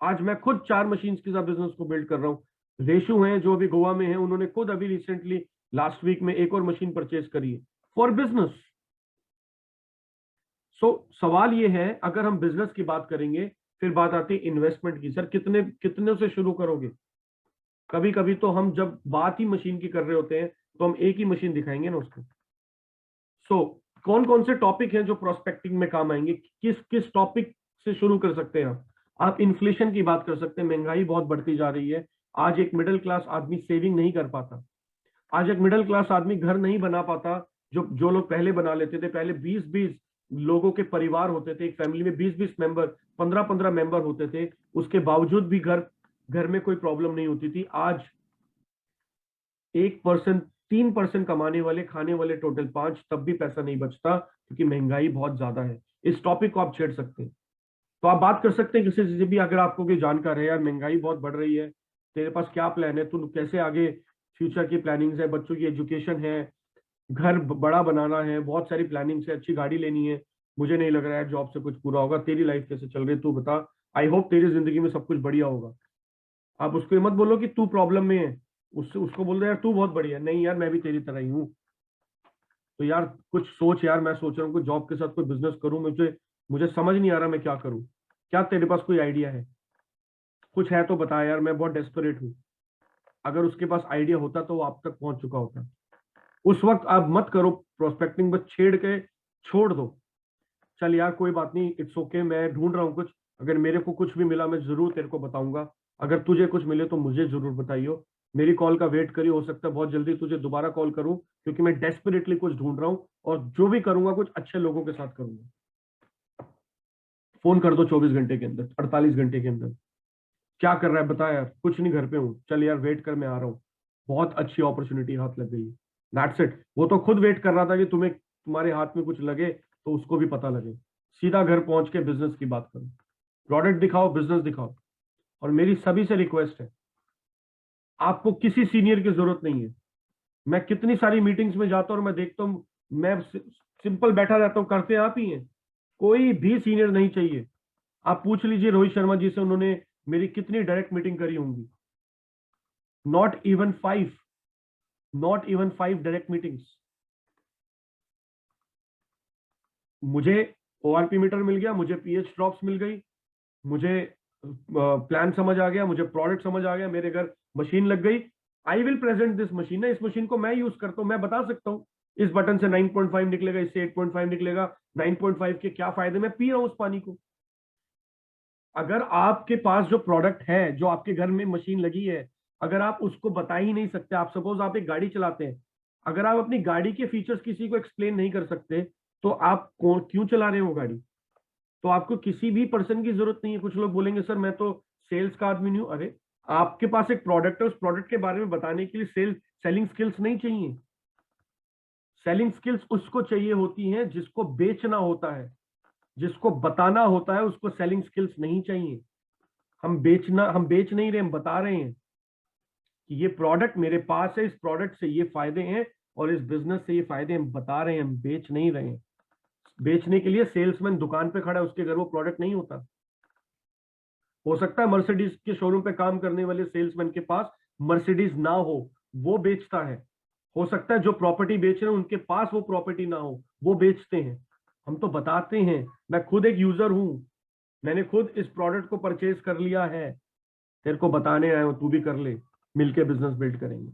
आज मैं खुद 4 मशीन्स के साथ बिजनेस को बिल्ड कर रहा हूँ। रेशु हैं जो अभी गोवा में है, उन्होंने खुद अभी रिसेंटली लास्ट वीक में एक और मशीन परचेज करी है फॉर बिजनेस। सो सवाल ये है, अगर हम बिजनेस की बात करेंगे, फिर बात आती है इन्वेस्टमेंट की। सर कितने कितने से शुरू करोगे? कभी कभी तो हम जब बात ही मशीन की कर रहे होते हैं तो हम एक ही मशीन दिखाएंगे ना उसको। सो कौन कौन से टॉपिक हैं जो प्रोस्पेक्टिंग में काम आएंगे, किस किस टॉपिक से शुरू कर सकते हैं आप इन्फ्लेशन की बात कर सकते हैं, महंगाई बहुत बढ़ती जा रही है। आज एक मिडिल क्लास आदमी सेविंग नहीं कर पाता, आज एक मिडिल क्लास आदमी घर नहीं बना पाता। जो जो लोग पहले बना लेते थे, पहले 20-20 लोगों के परिवार होते थे, एक फैमिली में 20-20 मेंबर, 15-15 मेंबर होते थे, उसके बावजूद भी घर घर में कोई प्रॉब्लम नहीं होती थी। आज 1%, 3% कमाने वाले, खाने वाले टोटल 5, तब भी पैसा नहीं बचता क्योंकि महंगाई बहुत ज्यादा है। इस टॉपिक को आप छेड़ सकते हैं, तो आप बात कर सकते हैं किसी से भी, अगर आपको कोई जानकार है, यार महंगाई बहुत बढ़ रही है, तेरे पास क्या प्लान है, तू कैसे आगे फ्यूचर की प्लानिंग्स है, बच्चों की एजुकेशन है, घर बड़ा बनाना है, बहुत सारी प्लानिंग्स है, अच्छी गाड़ी लेनी है, मुझे नहीं लग रहा है जॉब से कुछ पूरा होगा, तेरी लाइफ कैसे चल रही है तू बता, आई होप तेरी जिंदगी में सब कुछ बढ़िया होगा। आप उसको ये मत बोलो कि तू प्रॉब्लम में है, उससे उसको बोल दो यार तू बहुत बढ़िया, नहीं यार मैं भी तेरी तरह ही हूँ। तो यार कुछ सोच यार, मैं सोच रहा हूँ कोई जॉब के साथ कोई बिजनेस करूँ, मुझे मुझे समझ नहीं आ रहा मैं क्या करूँ। क्या तेरे पास कोई आइडिया है? कुछ है तो बता यार, मैं बहुत डेस्परेट हूँ। अगर उसके पास आइडिया होता तो वो आप तक पहुंच चुका होता। उस वक्त आप मत करो प्रोस्पेक्टिंग, बस छेड़ के छोड़ दो। चल यार कोई बात नहीं, इट्स ओके, मैं ढूंढ रहा हूँ कुछ, अगर मेरे को कुछ भी मिला मैं जरूर तेरे को बताऊंगा, अगर तुझे कुछ मिले तो मुझे जरूर बताइयो। मेरी कॉल का वेट करियो, हो सकता है बहुत जल्दी तुझे दोबारा कॉल करूं, क्योंकि मैं डेस्परेटली कुछ ढूंढ रहा हूँ, और जो भी करूंगा कुछ अच्छे लोगों के साथ करूंगा। फोन कर दो 24 घंटे के अंदर, 48 घंटे के अंदर। क्या कर रहा है बता यार, कुछ नहीं, घर पे हूँ, चल यार वेट कर, मैं आ रहा हूँ, बहुत अच्छी अपॉर्चुनिटी हाथ लग गई है। That's it. वो तो खुद वेट कर रहा था कि तुम्हें, तुम्हारे हाथ में कुछ लगे तो उसको भी पता लगे। सीधा घर पहुंच के बिजनेस की बात करो, प्रोडक्ट दिखाओ, बिजनेस दिखाओ। और मेरी सभी से रिक्वेस्ट है, आपको किसी सीनियर की जरूरत नहीं है। मैं कितनी सारी मीटिंग्स में जाता हूँ और मैं देखता हूँ, मैं सिंपल बैठा रहता हूँ, करते आप ही हैं, कोई भी सीनियर नहीं चाहिए। आप पूछ लीजिए रोहित शर्मा जी से, उन्होंने मेरी कितनी डायरेक्ट मीटिंग करी होंगी। Not even 5, not even 5 direct meetings. मुझे ओआरपी मीटर मिल गया, मुझे पीएच ड्रॉप्स मिल गई, मुझे प्लान समझ आ गया, मुझे प्रोडक्ट समझ आ गया, मेरे घर मशीन लग गई। I will present this machine ना, इस मशीन को मैं यूज करता हूं, मैं बता सकता हूं इस बटन से 9.5 निकलेगा, इससे 8.5 निकलेगा, 9.5 के क्या फायदे, मैं पी रहा हूं उस पानी को। अगर आपके पास जो प्रोडक्ट है, जो आपके घर में मशीन लगी है, अगर आप उसको बता ही नहीं सकते, आप सपोज आप एक गाड़ी चलाते हैं, अगर आप अपनी गाड़ी के फीचर्स किसी को एक्सप्लेन नहीं कर सकते, तो आप क्यों चला रहे हो गाड़ी? तो आपको किसी भी पर्सन की जरूरत नहीं है। कुछ लोग बोलेंगे सर मैं तो सेल्स का आदमी नहीं हूं, अरे आपके पास एक प्रोडक्ट है, उस प्रोडक्ट के बारे में बताने के लिए सेलिंग स्किल्स नहीं चाहिए। सेलिंग स्किल्स उसको चाहिए होती हैं जिसको बेचना होता है, जिसको बताना होता है, उसको सेलिंग स्किल्स नहीं चाहिए। हम बेच नहीं रहे, हम बता रहे हैं कि ये प्रोडक्ट मेरे पास है, इस प्रोडक्ट से ये फायदे हैं, और इस बिजनेस से ये फायदे हम बता रहे हैं, हम बेच नहीं रहे हैं। बेचने के लिए सेल्समैन दुकान पे खड़ा है, उसके घर वो प्रोडक्ट नहीं होता। हो सकता है मर्सिडीज के शोरूम पे काम करने वाले सेल्समैन के पास मर्सिडीज ना हो, वो बेचता है। हो सकता है जो प्रॉपर्टी बेच रहे हैं उनके पास वो प्रॉपर्टी ना हो, वो बेचते हैं। हम तो बताते हैं। मैं खुद एक यूजर हूं, मैंने खुद इस प्रोडक्ट को परचेज कर लिया है, तेरे को बताने आया हूं, तू भी कर ले, मिलके बिजनेस बिल्ड करेंगे।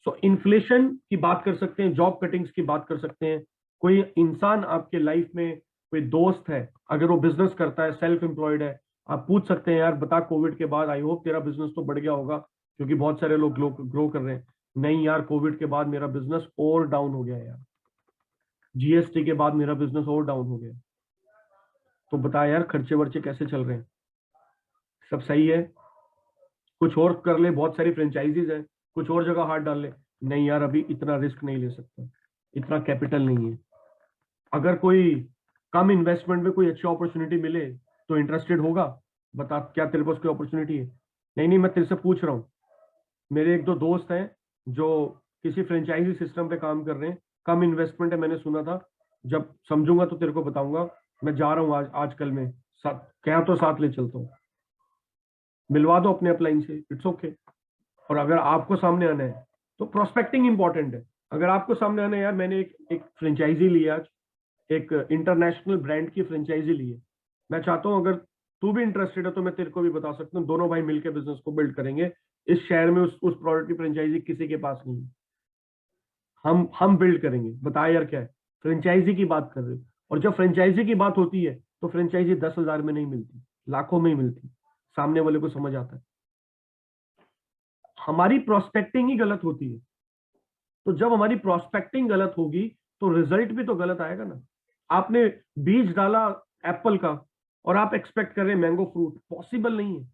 सो इन्फ्लेशन की बात कर सकते हैं, जॉब कटिंग्स की बात कर सकते हैं। कोई इंसान आपके लाइफ में, कोई दोस्त है, अगर वो बिजनेस करता है, सेल्फ एम्प्लॉयड है, आप पूछ सकते हैं यार बता कोविड के बाद आई होप तेरा बिजनेस तो बढ़ गया होगा, क्योंकि बहुत सारे लोग ग्रो कर रहे हैं। नहीं यार, कोविड के बाद मेरा बिजनेस और डाउन हो गया यार, जीएसटी के बाद मेरा बिजनेस और डाउन हो गया। तो बता यार खर्चे वर्चे कैसे चल रहे हैं? सब सही है? कुछ और कर ले, बहुत सारी फ्रेंचाइजीज है, कुछ और जगह हाथ डाल ले। नहीं यार अभी इतना रिस्क नहीं ले सकता, इतना कैपिटल नहीं है। अगर कोई कम इन्वेस्टमेंट में कोई अच्छी अपॉर्चुनिटी मिले तो इंटरेस्टेड होगा? बता क्या तेरे पास कोई अपॉर्चुनिटी है? नहीं नहीं, मैं तेरे से पूछ रहा हूँ। मेरे एक दो दोस्त हैं जो किसी फ्रेंचाइजी सिस्टम पे काम कर रहे हैं, कम इन्वेस्टमेंट है, मैंने सुना था। जब समझूंगा तो तेरे को बताऊंगा। मैं जा रहा हूँ आजकल में, क्या तो साथ ले चलता हूँ, मिलवा दो अपने अपलाइन से, इट्स ओके। और अगर आपको सामने आना है तो प्रोस्पेक्टिंग इंपॉर्टेंट है। अगर आपको सामने आना है, यार मैंने एक फ्रेंचाइजी ली आज, एक इंटरनेशनल ब्रांड की फ्रेंचाइजी ली है, मैं चाहता हूं अगर तू भी इंटरेस्टेड है तो मैं तेरे को भी बता सकता हूँ, दोनों भाई मिलकर बिजनेस को बिल्ड करेंगे। इस शहर में उस प्रोडक्ट की फ्रेंचाइजी किसी के पास नहीं है, हम बिल्ड करेंगे। बता यार क्या है, फ्रेंचाइजी की बात कर रहे हो। और जब फ्रेंचाइजी की बात होती है तो फ्रेंचाइजी 10,000 में नहीं मिलती, लाखों में ही मिलती, सामने वाले को समझ आता है। हमारी प्रोस्पेक्टिंग ही गलत होती है। तो जब हमारी प्रोस्पेक्टिंग गलत होगी तो रिजल्ट भी तो गलत आएगा ना। आपने बीज डाला एप्पल का और आप एक्सपेक्ट कर रहे हैं मैंगो फ्रूट, पॉसिबल नहीं है।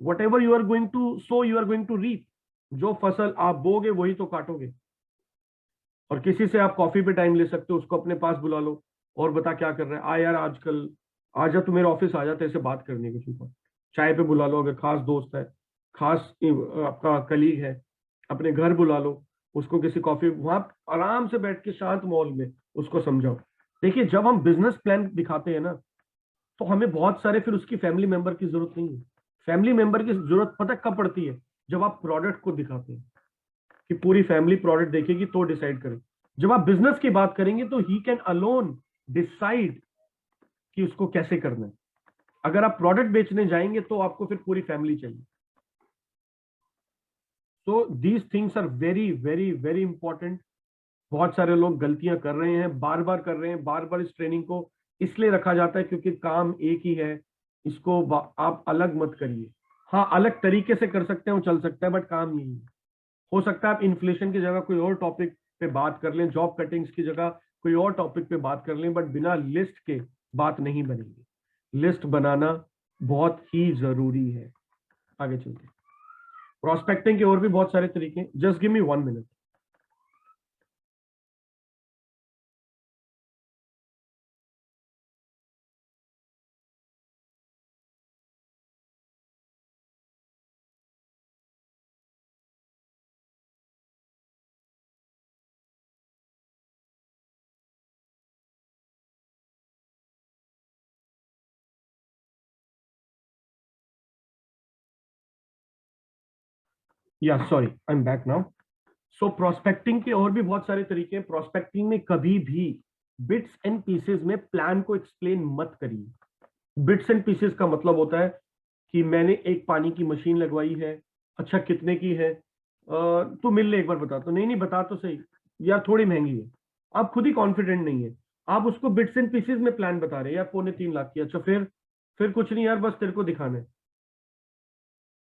Whatever you are going to sow you are going to reap. जो फसल आप बोगे वही तो काटोगे। और किसी से आप कॉफी पे टाइम ले सकते हो, उसको अपने पास बुला लो और बता क्या कर रहा है, आ यार आजकल आ जा, तू मेरे ऑफिस आ जा, तेरे से बात करनी है कुछ ऊपर। चाय पे बुला लो, अगर खास दोस्त है, खास आपका कलीग है, अपने घर बुला लो उसको, किसी कॉफी वहां आराम से बैठ के शांत माहौल में उसको समझाओ। देखिए जब हम बिजनेस प्लान दिखाते हैं ना, तो हमें बहुत सारे फिर उसकी फैमिली मेंबर की जरूरत नहीं है। फैमिली मेंबर की जरूरत पता कब पड़ती है? जब आप प्रोडक्ट को दिखाते हैं कि पूरी फैमिली प्रोडक्ट देखेगी तो डिसाइड करे। जब आप बिजनेस की बात करेंगे तो ही कैन अलोन डिसाइड कि उसको कैसे करना है। अगर आप प्रोडक्ट बेचने जाएंगे तो आपको फिर पूरी फैमिली चाहिए। तो these things are very very very important. बहुत सारे लोग गलतियां कर रहे हैं, बार बार कर रहे हैं, बार बार इस ट्रेनिंग को इसलिए रखा जाता है क्योंकि काम एक ही है। इसको आप अलग मत करिए। हाँ अलग तरीके से कर सकते हैं, वो चल सकता है, बट काम यही है। हो सकता है आप इन्फ्लेशन की जगह कोई और टॉपिक पे बात कर लें, जॉब कटिंग्स की जगह कोई और टॉपिक पे बात कर लें, बट बिना लिस्ट के बात नहीं बनेगी। लिस्ट बनाना बहुत ही जरूरी है। आगे चलते हैं। प्रोस्पेक्टिंग के और भी बहुत सारे तरीके हैं। Just give me 1 minute. या sorry, I am back now. So prospecting के और भी बहुत सारे तरीके हैं। प्रोस्पेक्टिंग में कभी भी बिट्स एंड पीसेस में प्लान को एक्सप्लेन मत करिए। बिट्स एंड पीसेस का मतलब होता है कि मैंने एक पानी की मशीन लगवाई है, अच्छा कितने की है, तू मिल ले एक बार बता। तो नहीं नहीं बता तो सही, यार थोड़ी महंगी है। आप खुद ही कॉन्फिडेंट नहीं है, आप उसको बिट्स एंड पीसेस में प्लान बता रहे हैं, यार 2.25 लाख की। अच्छा फिर कुछ नहीं यार, बस तेरे को दिखाना है।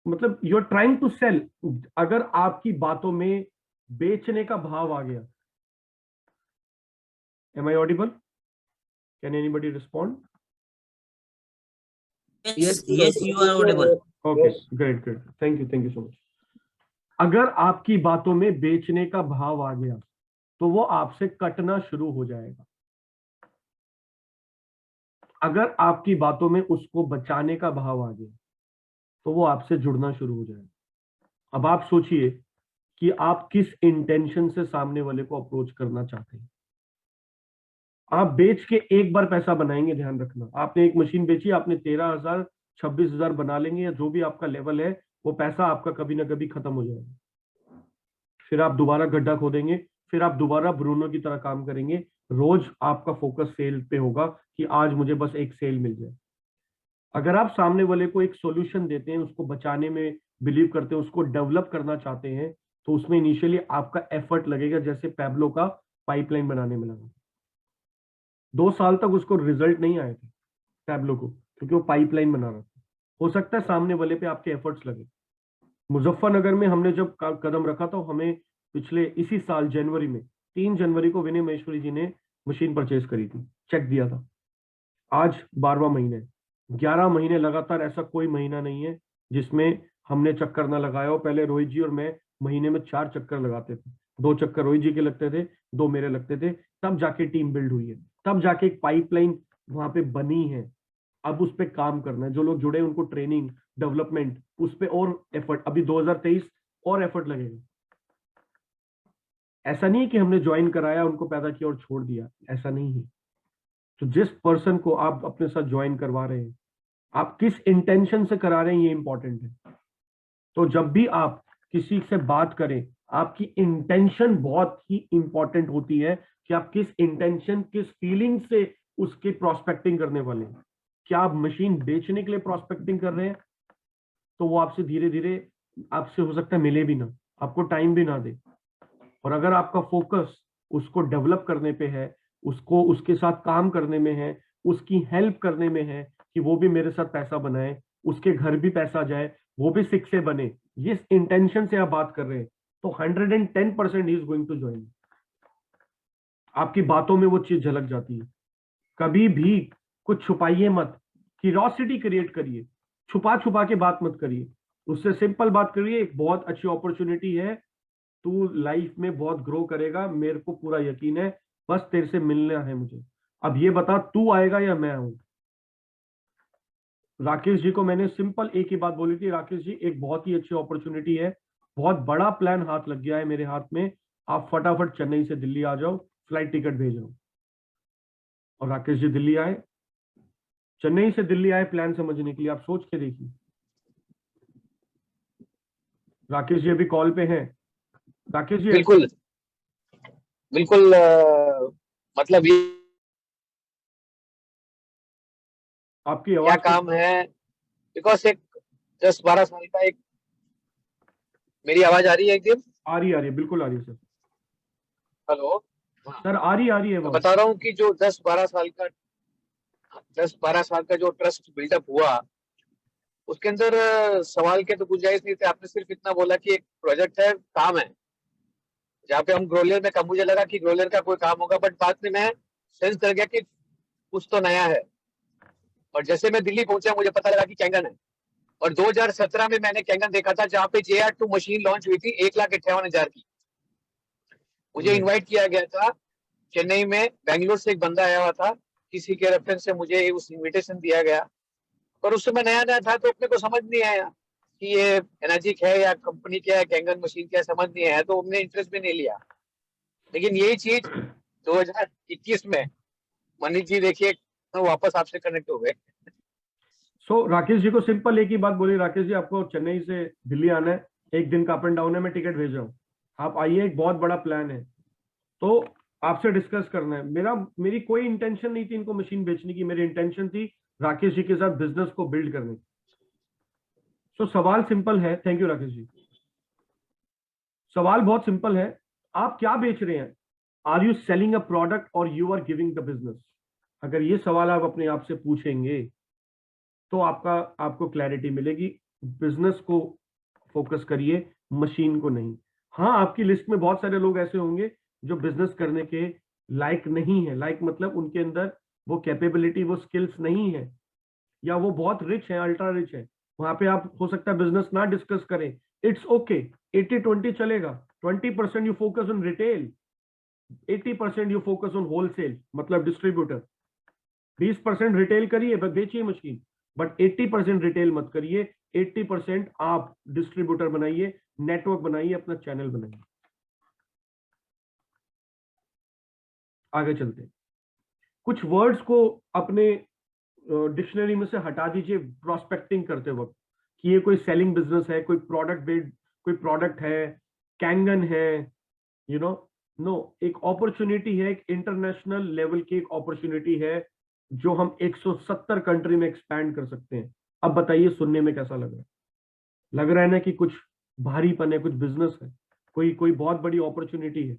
मतलब you are trying to sell. अगर आपकी बातों में बेचने का भाव आ गया, am I audible? Can anybody respond? Yes, yes, you are audible. Okay great great, thank you so much. अगर आपकी बातों में बेचने का भाव आ गया तो वो आपसे कटना शुरू हो जाएगा। अगर आपकी बातों में उसको बचाने का भाव आ गया तो वो आपसे जुड़ना शुरू हो जाएगा। अब आप सोचिए कि आप किस इंटेंशन से सामने वाले को अप्रोच करना चाहते हैं। आप बेच के एक बार पैसा बनाएंगे, ध्यान रखना। आपने एक मशीन बेची, आपने 13,000 26,000 बना लेंगे, या जो भी आपका लेवल है, वो पैसा आपका कभी ना कभी खत्म हो जाएगा। फिर आप दोबारा गड्ढा खोदेंगे, फिर आप दोबारा ब्रूनो की तरह काम करेंगे। रोज आपका फोकस सेल पे होगा कि आज मुझे बस एक सेल मिल जाए। अगर आप सामने वाले को एक सॉल्यूशन देते हैं, उसको बचाने में बिलीव करते हैं, उसको डेवलप करना चाहते हैं, तो उसमें इनिशियली आपका एफर्ट लगेगा, जैसे पैब्लो का पाइपलाइन बनाने में लगा। 2 साल तक उसको रिजल्ट नहीं आए थे पैब्लो को, क्योंकि वो पाइपलाइन बना रहा था। हो सकता है सामने वाले पे आपके एफर्ट्स लगे। मुजफ्फरनगर में हमने जब कदम रखा तो हमें पिछले इसी साल जनवरी में 3 जनवरी को विनय महेश्वरी जी ने मशीन परचेज करी थी, चेक दिया था। आज 12वां महीने, 11 महीने लगातार, ऐसा कोई महीना नहीं है जिसमें हमने चक्कर ना लगाया हो। पहले रोहित जी और मैं महीने में 4 चक्कर लगाते थे। 2 चक्कर रोहित जी के लगते थे, 2 मेरे लगते थे। तब जाके टीम बिल्ड हुई है, तब जाके एक पाइपलाइन वहां पे बनी है। अब उस पर काम करना है। जो लोग जुड़े उनको ट्रेनिंग डेवलपमेंट उस पर और एफर्ट, अभी 2023 और एफर्ट लगेगा। ऐसा नहीं है कि हमने ज्वाइन कराया, उनको पैदा किया और छोड़ दिया, ऐसा नहीं है। तो जिस पर्सन को आप अपने साथ ज्वाइन करवा रहे हैं, आप किस इंटेंशन से करा रहे हैं, ये इंपॉर्टेंट है। तो जब भी आप किसी से बात करें, आपकी इंटेंशन बहुत ही इंपॉर्टेंट होती है कि आप किस इंटेंशन, किस फीलिंग से उसकी प्रोस्पेक्टिंग करने वाले हैं। क्या आप मशीन बेचने के लिए प्रोस्पेक्टिंग कर रहे हैं, तो वो आपसे धीरे धीरे, आपसे हो सकता है मिले भी ना, आपको टाइम भी ना दे। और अगर आपका फोकस उसको डेवलप करने पे है, उसको उसके साथ काम करने में है, उसकी हेल्प करने में है कि वो भी मेरे साथ पैसा बनाए, उसके घर भी पैसा जाए, वो भी सिख से बने, जिस इंटेंशन से आप बात कर रहे हैं, तो 110% he is going to join. आपकी बातों में वो चीज झलक जाती है। कभी भी कुछ छुपाइए मत, क्यूरियोसिटी क्रिएट करिए, छुपा छुपा के बात मत करिए, उससे सिंपल बात करिए, एक बहुत अच्छी अपॉर्चुनिटी है, तू लाइफ में बहुत ग्रो करेगा, मेरे को पूरा यकीन है, बस तेरे से मिलना है मुझे, अब ये बता तू आएगा या मैं आऊं। राकेश जी को मैंने सिंपल एक ही बात बोली थी, राकेश जी एक बहुत ही अच्छी अपॉर्चुनिटी है, बहुत बड़ा प्लान हाथ लग गया है मेरे हाथ में, आप फटाफट चेन्नई से दिल्ली आ जाओ, फ्लाइट टिकट भेज रहा हूं। और राकेश जी दिल्ली आए, चेन्नई से दिल्ली आए प्लान समझने के लिए, आप सोच के देखिए। राकेश जी अभी कॉल पे हैं। राकेश जी बिल्कुल बिल्कुल मतलब ये आपकी क्या आवाज काम है, बिकॉज एक 10-12 साल का एक, मेरी आवाज आ रही है एकदम? आ रही है, बिल्कुल आ रही है सर। हेलो। हाँ, सर आ रही है मैं आवाज। बता रहा हूँ कि जो 10-12 साल का जो ट्रस्ट बिल्डअप हुआ, उसके अंदर सवाल के तो गुंजाइश नहीं थे। आपने सिर्फ इतना बोला कि एक प्रोजेक्ट है, काम है, जहाँ पे हम ग्रोलियर में काम, मुझे लगा कि ग्रोलियर का कोई काम होगा, बट बाद में मैं सेंस कर गया कि कुछ तो नया है। और जैसे मैं दिल्ली पहुंचा मुझे पता लगा कि कैंगन है। और 2017 में मैंने कैंगन देखा था, जहाँ पे JR2 मशीन लॉन्च हुई थी 1,51,000 की। मुझे राइट। इनवाइट किया गया था चेन्नई में, बैंगलोर से एक बंदा आया हुआ था, किसी के रेफरेंस से मुझे उस इनविटेशन दिया गया। पर उस समय नया नया था तो अपने को समझ नहीं आया कि ये एनर्जिक है या कंपनी क्या है, कैंगन मशीन क्या है, समझ नहीं आया, तो हमने इंटरेस्ट भी नहीं लिया। लेकिन यही चीज 2021 में मनीष जी देखिए, तो वापस आपसे कनेक्ट हो गए। सो राकेश जी को सिंपल एक ही बात बोली, राकेश जी आपको चेन्नई से दिल्ली आना है, एक दिन का अप एंड डाउन है, मैं टिकट भेज रहा हूँ, आप आइए, एक बहुत बड़ा प्लान है, तो आपसे डिस्कस करना है। मेरी कोई इंटेंशन नहीं थी इनको मशीन बेचने की, मेरी इंटेंशन थी राकेश जी के साथ बिजनेस को बिल्ड करने। सो सवाल सिंपल है, थैंक यू राकेश जी, सवाल बहुत सिंपल है, आप क्या बेच रहे हैं, are you selling a product और you are giving the business. अगर ये सवाल आप अपने आप से पूछेंगे तो आपको क्लैरिटी मिलेगी। बिजनेस को फोकस करिए, मशीन को नहीं। हाँ, आपकी लिस्ट में बहुत सारे लोग ऐसे होंगे जो बिजनेस करने के लायक नहीं है, लायक मतलब उनके अंदर वो कैपेबिलिटी, वो स्किल्स नहीं है, या वो बहुत रिच है, अल्ट्रा रिच है, वहां पे आप हो सकता है बिजनेस ना डिस्कस करें, इट्स ओके, 80-20 चलेगा, 20% you focus on retail, 80% you focus on wholesale मतलब डिस्ट्रीब्यूटर, 20% रिटेल करिए, बेचिए मशीन, बट 80% रिटेल मत करिए, 80% आप डिस्ट्रीब्यूटर बनाइए, नेटवर्क बनाइए, अपना चैनल बनाइए। आगे चलते हैं, कुछ वर्ड्स को अपने डिक्शनरी में से हटा दीजिए प्रोस्पेक्टिंग करते वक्त, कि ये कोई सेलिंग बिजनेस है, कोई प्रोडक्ट बेस्ड, कोई प्रोडक्ट है, कैंगन है, यू नो, नो, एक अपॉर्चुनिटी है, एक इंटरनेशनल लेवल की एक अपॉर्चुनिटी है, जो हम 170 कंट्री में एक्सपैंड कर सकते हैं। अब बताइए सुनने में कैसा लग रहा है, लग रहा है ना कि कुछ भारीपन है, कुछ बिजनेस है, कोई कोई बहुत बड़ी अपॉर्चुनिटी है,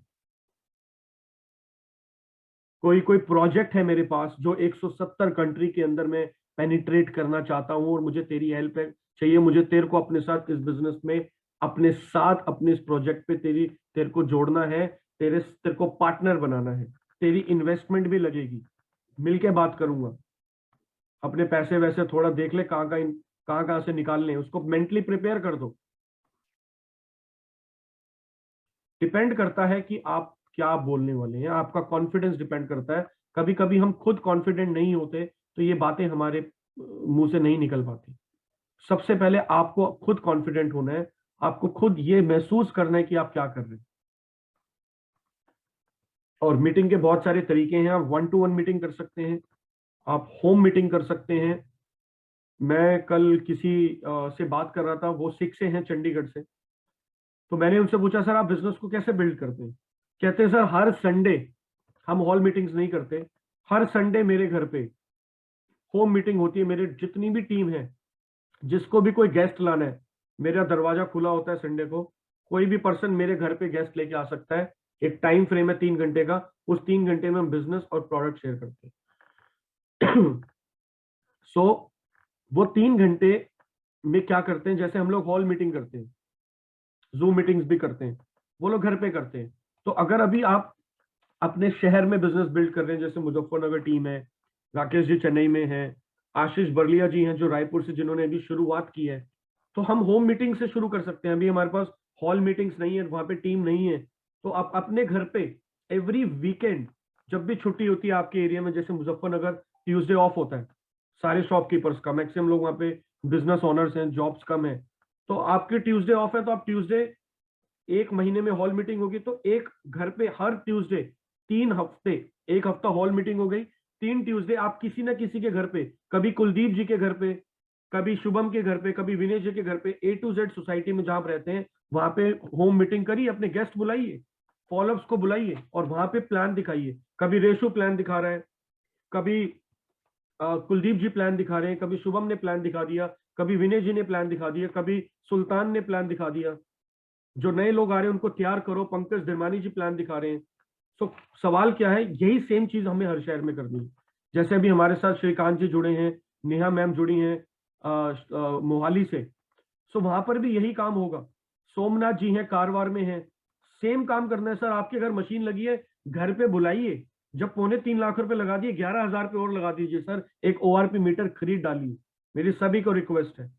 कोई कोई प्रोजेक्ट है मेरे पास जो 170 कंट्री के अंदर मैं पेनिट्रेट करना चाहता हूं, और मुझे तेरी हेल्प है, चाहिए, मुझे तेरे को अपने साथ इस बिजनेस में, अपने साथ अपने इस प्रोजेक्ट पे तेरे को जोड़ना है, तेरे को पार्टनर बनाना है, तेरी इन्वेस्टमेंट भी लगेगी, मिलके बात करूंगा, अपने पैसे वैसे थोड़ा देख ले कहाँ कहाँ से निकालने हैं, उसको मेंटली प्रिपेयर कर दो। डिपेंड करता है कि आप क्या बोलने वाले हैं, आपका कॉन्फिडेंस डिपेंड करता है, कभी कभी हम खुद कॉन्फिडेंट नहीं होते तो ये बातें हमारे मुंह से नहीं निकल पाती। सबसे पहले आपको खुद कॉन्फिडेंट होना है, आपको खुद ये महसूस करना है कि आप क्या कर रहे हैं। और मीटिंग के बहुत सारे तरीके हैं, आप 1-to-1 मीटिंग कर सकते हैं, आप होम मीटिंग कर सकते हैं। मैं कल किसी से बात कर रहा था, वो सिख से हैं, चंडीगढ़ से, तो मैंने उनसे पूछा सर आप बिजनेस को कैसे बिल्ड करते हैं, कहते हैं सर हर संडे, हम हॉल मीटिंग्स नहीं करते, हर संडे मेरे घर पे होम मीटिंग होती है, मेरे जितनी भी टीम है, जिसको भी कोई गेस्ट लाना है, मेरा दरवाजा खुला होता है संडे को, कोई भी पर्सन मेरे घर पे गेस्ट लेके आ सकता है, एक टाइम फ्रेम है 3 घंटे का, उस 3 घंटे में हम बिजनेस और प्रोडक्ट शेयर करते हैं। सो वो 3 घंटे में क्या करते हैं, जैसे हम लोग हॉल मीटिंग करते हैं, जूम मीटिंग्स भी करते हैं, वो लोग घर पे करते हैं। तो अगर अभी आप अपने शहर में बिजनेस बिल्ड कर रहे हैं, जैसे मुजफ्फरनगर टीम है, राकेश जी चेन्नई में हैं, आशीष बर्लिया जी हैं जो रायपुर से, जिन्होंने अभी शुरुआत की है। तो हम होम मीटिंग से शुरू कर सकते हैं। अभी हमारे पास हॉल मीटिंग्स नहीं है, वहां पे टीम नहीं है, तो आप अपने घर पे एवरी वीकेंड जब भी छुट्टी होती है आपके एरिया में, जैसे मुजफ्फरनगर ट्यूसडे ऑफ होता है सारे शॉपकीपर्स का, मैक्सिमम लोग वहाँ पे बिजनेस ओनर्स हैं, जॉब्स कम है, तो आपके ट्यूसडे ऑफ है, तो आप ट्यूसडे एक महीने में हॉल मीटिंग होगी, तो एक घर पे हर ट्यूसडे 3 हफ्ते, एक हफ्ता हॉल मीटिंग हो गई, 3 ट्यूसडे आप किसी ना किसी के घर पे, कभी कुलदीप जी के घर पे, कभी शुभम के घर पे, कभी विनय जी के घर पे, A to Z सोसाइटी में जहां आप रहते हैं वहां पे होम मीटिंग करिए, अपने गेस्ट बुलाइए, फॉलोअप्स को बुलाइए और वहां पे प्लान दिखाइए। कभी रेशु प्लान दिखा रहा है, कभी कुलदीप जी प्लान दिखा रहे हैं, कभी शुभम ने प्लान दिखा दिया, कभी विनय जी ने प्लान दिखा दिया, कभी सुल्तान ने प्लान दिखा दिया। जो नए लोग आ रहे हैं उनको तैयार करो, पंकज धर्मानी जी प्लान दिखा रहे हैं। तो सवाल क्या है, यही सेम चीज हमें हर शहर में करनी है। जैसे अभी हमारे साथ श्रीकांत जी जुड़े हैं, नेहा मैम जुड़ी हैं मोहाली से, सो वहां पर भी यही काम होगा। सोमनाथ जी हैं कारवार में हैं, सेम काम करना है। सर आपके घर मशीन लगी है, घर पे बुलाइए, जब 3.25 लाख रुपए लगा दिए, 11,000 रुपए और लगा दीजिए सर, एक ORP मीटर खरीद डालिए। मेरी सभी को रिक्वेस्ट है,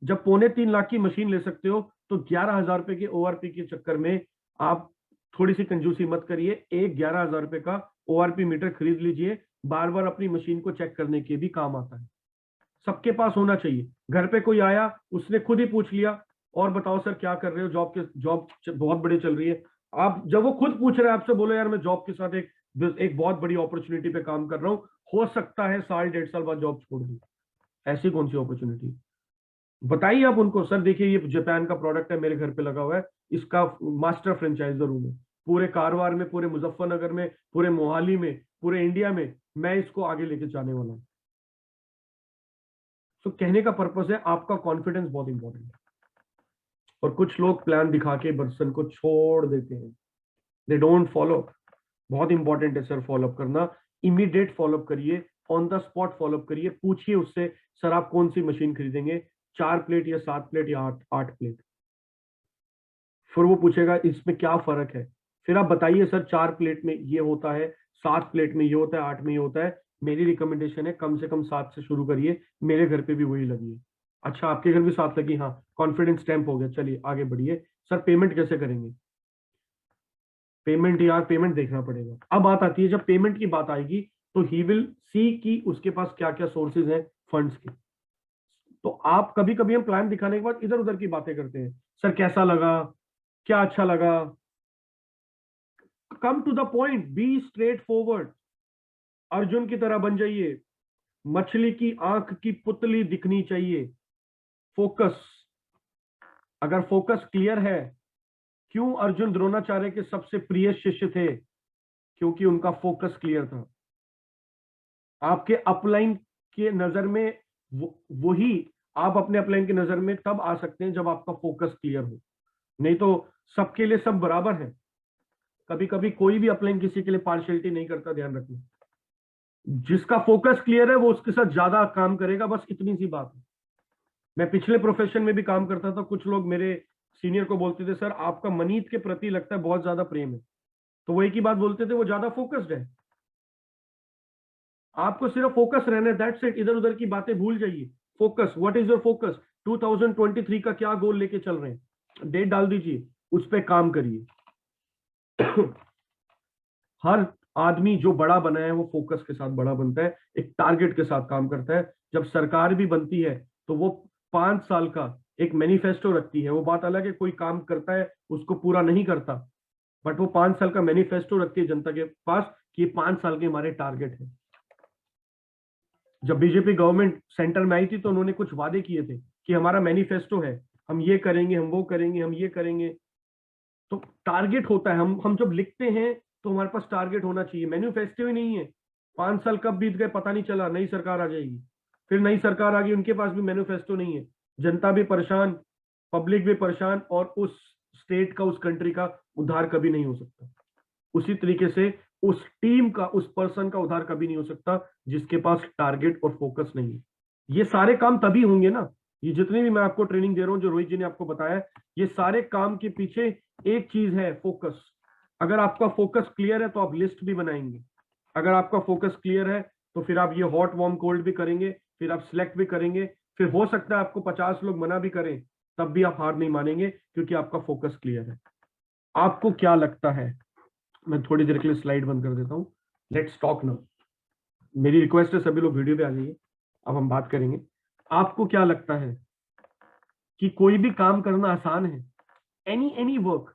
जब 3.25 लाख की मशीन ले सकते हो तो 11,000 रुपए के ORP के चक्कर में आप थोड़ी सी कंजूसी मत करिए, एक 11,000 रुपए का ORP मीटर खरीद लीजिए, बार बार अपनी मशीन को चेक करने के भी काम आता है। सबके पास होना चाहिए। घर पे कोई आया, उसने खुद ही पूछ लिया, और बताओ सर क्या कर रहे हो, जॉब बहुत बड़ी चल रही है। आप जब वो खुद पूछ रहे हैं आपसे, बोलो यार मैं जॉब के साथ एक बहुत बड़ी अपॉर्चुनिटी पे काम कर रहा हूँ, हो सकता है 1.5 साल बाद जॉब छोड़ दूं। ऐसी कौन सी अपॉर्चुनिटी बताइए आप उनको, सर देखिए ये जापान का प्रोडक्ट है, मेरे घर पे लगा हुआ है, इसका मास्टर फ्रेंचाइजर हूं मैं, पूरे कारवार में, पूरे मुजफ्फरनगर में, पूरे मोहाली में, पूरे इंडिया में मैं इसको आगे लेके जाने वाला हूं। तो कहने का पर्पस है आपका कॉन्फिडेंस बहुत इंपॉर्टेंट है। और कुछ लोग प्लान दिखा के पर्सन को छोड़ देते हैं, दे डोंट फॉलो। बहुत इंपॉर्टेंट है सर फॉलोअप करना, इमीडिएट फॉलोअप करिए, ऑन द स्पॉट फॉलोअप करिए, पूछिए उससे सर आप कौन सी मशीन खरीदेंगे, 4 प्लेट या 7 प्लेट या 8 प्लेट। फिर वो पूछेगा इसमें क्या फर्क है, फिर आप बताइए सर 4 प्लेट में ये होता है, 7 प्लेट में ये होता है, 8 में ये होता है, मेरी रिकमेंडेशन है कम से कम 7 से शुरू करिए, मेरे घर पे भी वही लगी है। अच्छा आपके घर भी 7 लगी, हाँ कॉन्फिडेंस स्टैंप हो गया, चलिए आगे बढ़िए। सर पेमेंट कैसे करेंगे, पेमेंट यार पेमेंट देखना पड़ेगा। अब बात आती है, जब पेमेंट की बात आएगी तो ही विल सी कि उसके पास क्या क्या सोर्सेज हैं फंड्स के। तो आप कभी कभी हम प्लान दिखाने के बाद इधर उधर की बातें करते हैं, सर कैसा लगा, क्या अच्छा लगा। Come to the point, be straight forward, Arjun की तरह बन जाइए, मछली की आंख की पुतली दिखनी चाहिए, फोकस। अगर फोकस क्लियर है, क्यों अर्जुन द्रोणाचार्य के सबसे प्रिय शिष्य थे, क्योंकि उनका फोकस क्लियर था। आपके अपलाइन के नजर में वही आप अपने अपलाइन की नजर में तब आ सकते हैं जब आपका फोकस क्लियर हो, नहीं तो सबके लिए सब बराबर है। कभी कभी कोई भी अपलाइन किसी के लिए पार्शियलिटी नहीं करता, ध्यान रखना। जिसका फोकस क्लियर है वो उसके साथ ज्यादा काम करेगा, बस इतनी सी बात है। मैं पिछले प्रोफेशन में भी काम करता था, कुछ लोग मेरे सीनियर को बोलते थे सर आपका मनीत के प्रति लगता है बहुत ज्यादा प्रेम है, तो वो एक ही बात बोलते थे, वो ज्यादा फोकस्ड है। आपको सिर्फ फोकस रहना है, दैट्स इट, इधर उधर की बातें भूल जाइए। Focus, what is your focus, 2023 का क्या गोल लेके चल रहे हैं, डेट डाल दीजिए, उस पर काम करिए। हर आदमी जो बड़ा बना है वो फोकस के साथ बड़ा बनता है, एक टारगेट के साथ काम करता है। जब सरकार भी बनती है तो वो 5 साल का एक मैनिफेस्टो रखती है, वो बात अलग है कोई काम करता है उसको पूरा नहीं करता, बट वो 5 साल का मैनिफेस्टो रखती है जनता के पास कि ये 5 साल के हमारे टारगेट है। जब बीजेपी गवर्नमेंट सेंटर में आई थी तो उन्होंने कुछ वादे किए थे कि हमारा मैनिफेस्टो है, हम ये करेंगे, हम वो करेंगे, हम ये करेंगे। तो टारगेट होता है, हम जब लिखते हैं तो हमारे पास टारगेट होना चाहिए, मैनिफेस्टो ही नहीं है। 5 साल कब बीत गए पता नहीं चला, नई सरकार आ जाएगी, फिर नई सरकार आ गई, उनके पास भी मैनिफेस्टो नहीं है, जनता भी परेशान, पब्लिक भी परेशान, और उस स्टेट का, उस कंट्री का उद्धार कभी नहीं हो सकता। उसी तरीके से उस टीम का, उस पर्सन का उद्धार कभी नहीं हो सकता जिसके पास टारगेट और फोकस नहीं है। ये सारे काम तभी होंगे ना, ये जितने भी मैं आपको ट्रेनिंग दे रहा हूं, जो रोहित जी ने आपको बताया, ये सारे काम के पीछे एक चीज है, फोकस। अगर आपका फोकस क्लियर है तो आप लिस्ट भी बनाएंगे, अगर आपका फोकस क्लियर है तो फिर आप ये हॉट वार्म कोल्ड भी करेंगे, फिर आप सिलेक्ट भी करेंगे, फिर हो सकता है आपको 50 लोग मना भी करें, तब भी आप हार नहीं मानेंगे, क्योंकि आपका फोकस क्लियर है। आपको क्या लगता है, मैं थोड़ी देर के लिए स्लाइड बंद कर देता हूं, लेट्स टॉक नाउ। मेरी रिक्वेस्ट है सभी लोग वीडियो पे आ जाइए, अब हम बात करेंगे। आपको क्या लगता है कि कोई भी काम करना आसान है? Any work.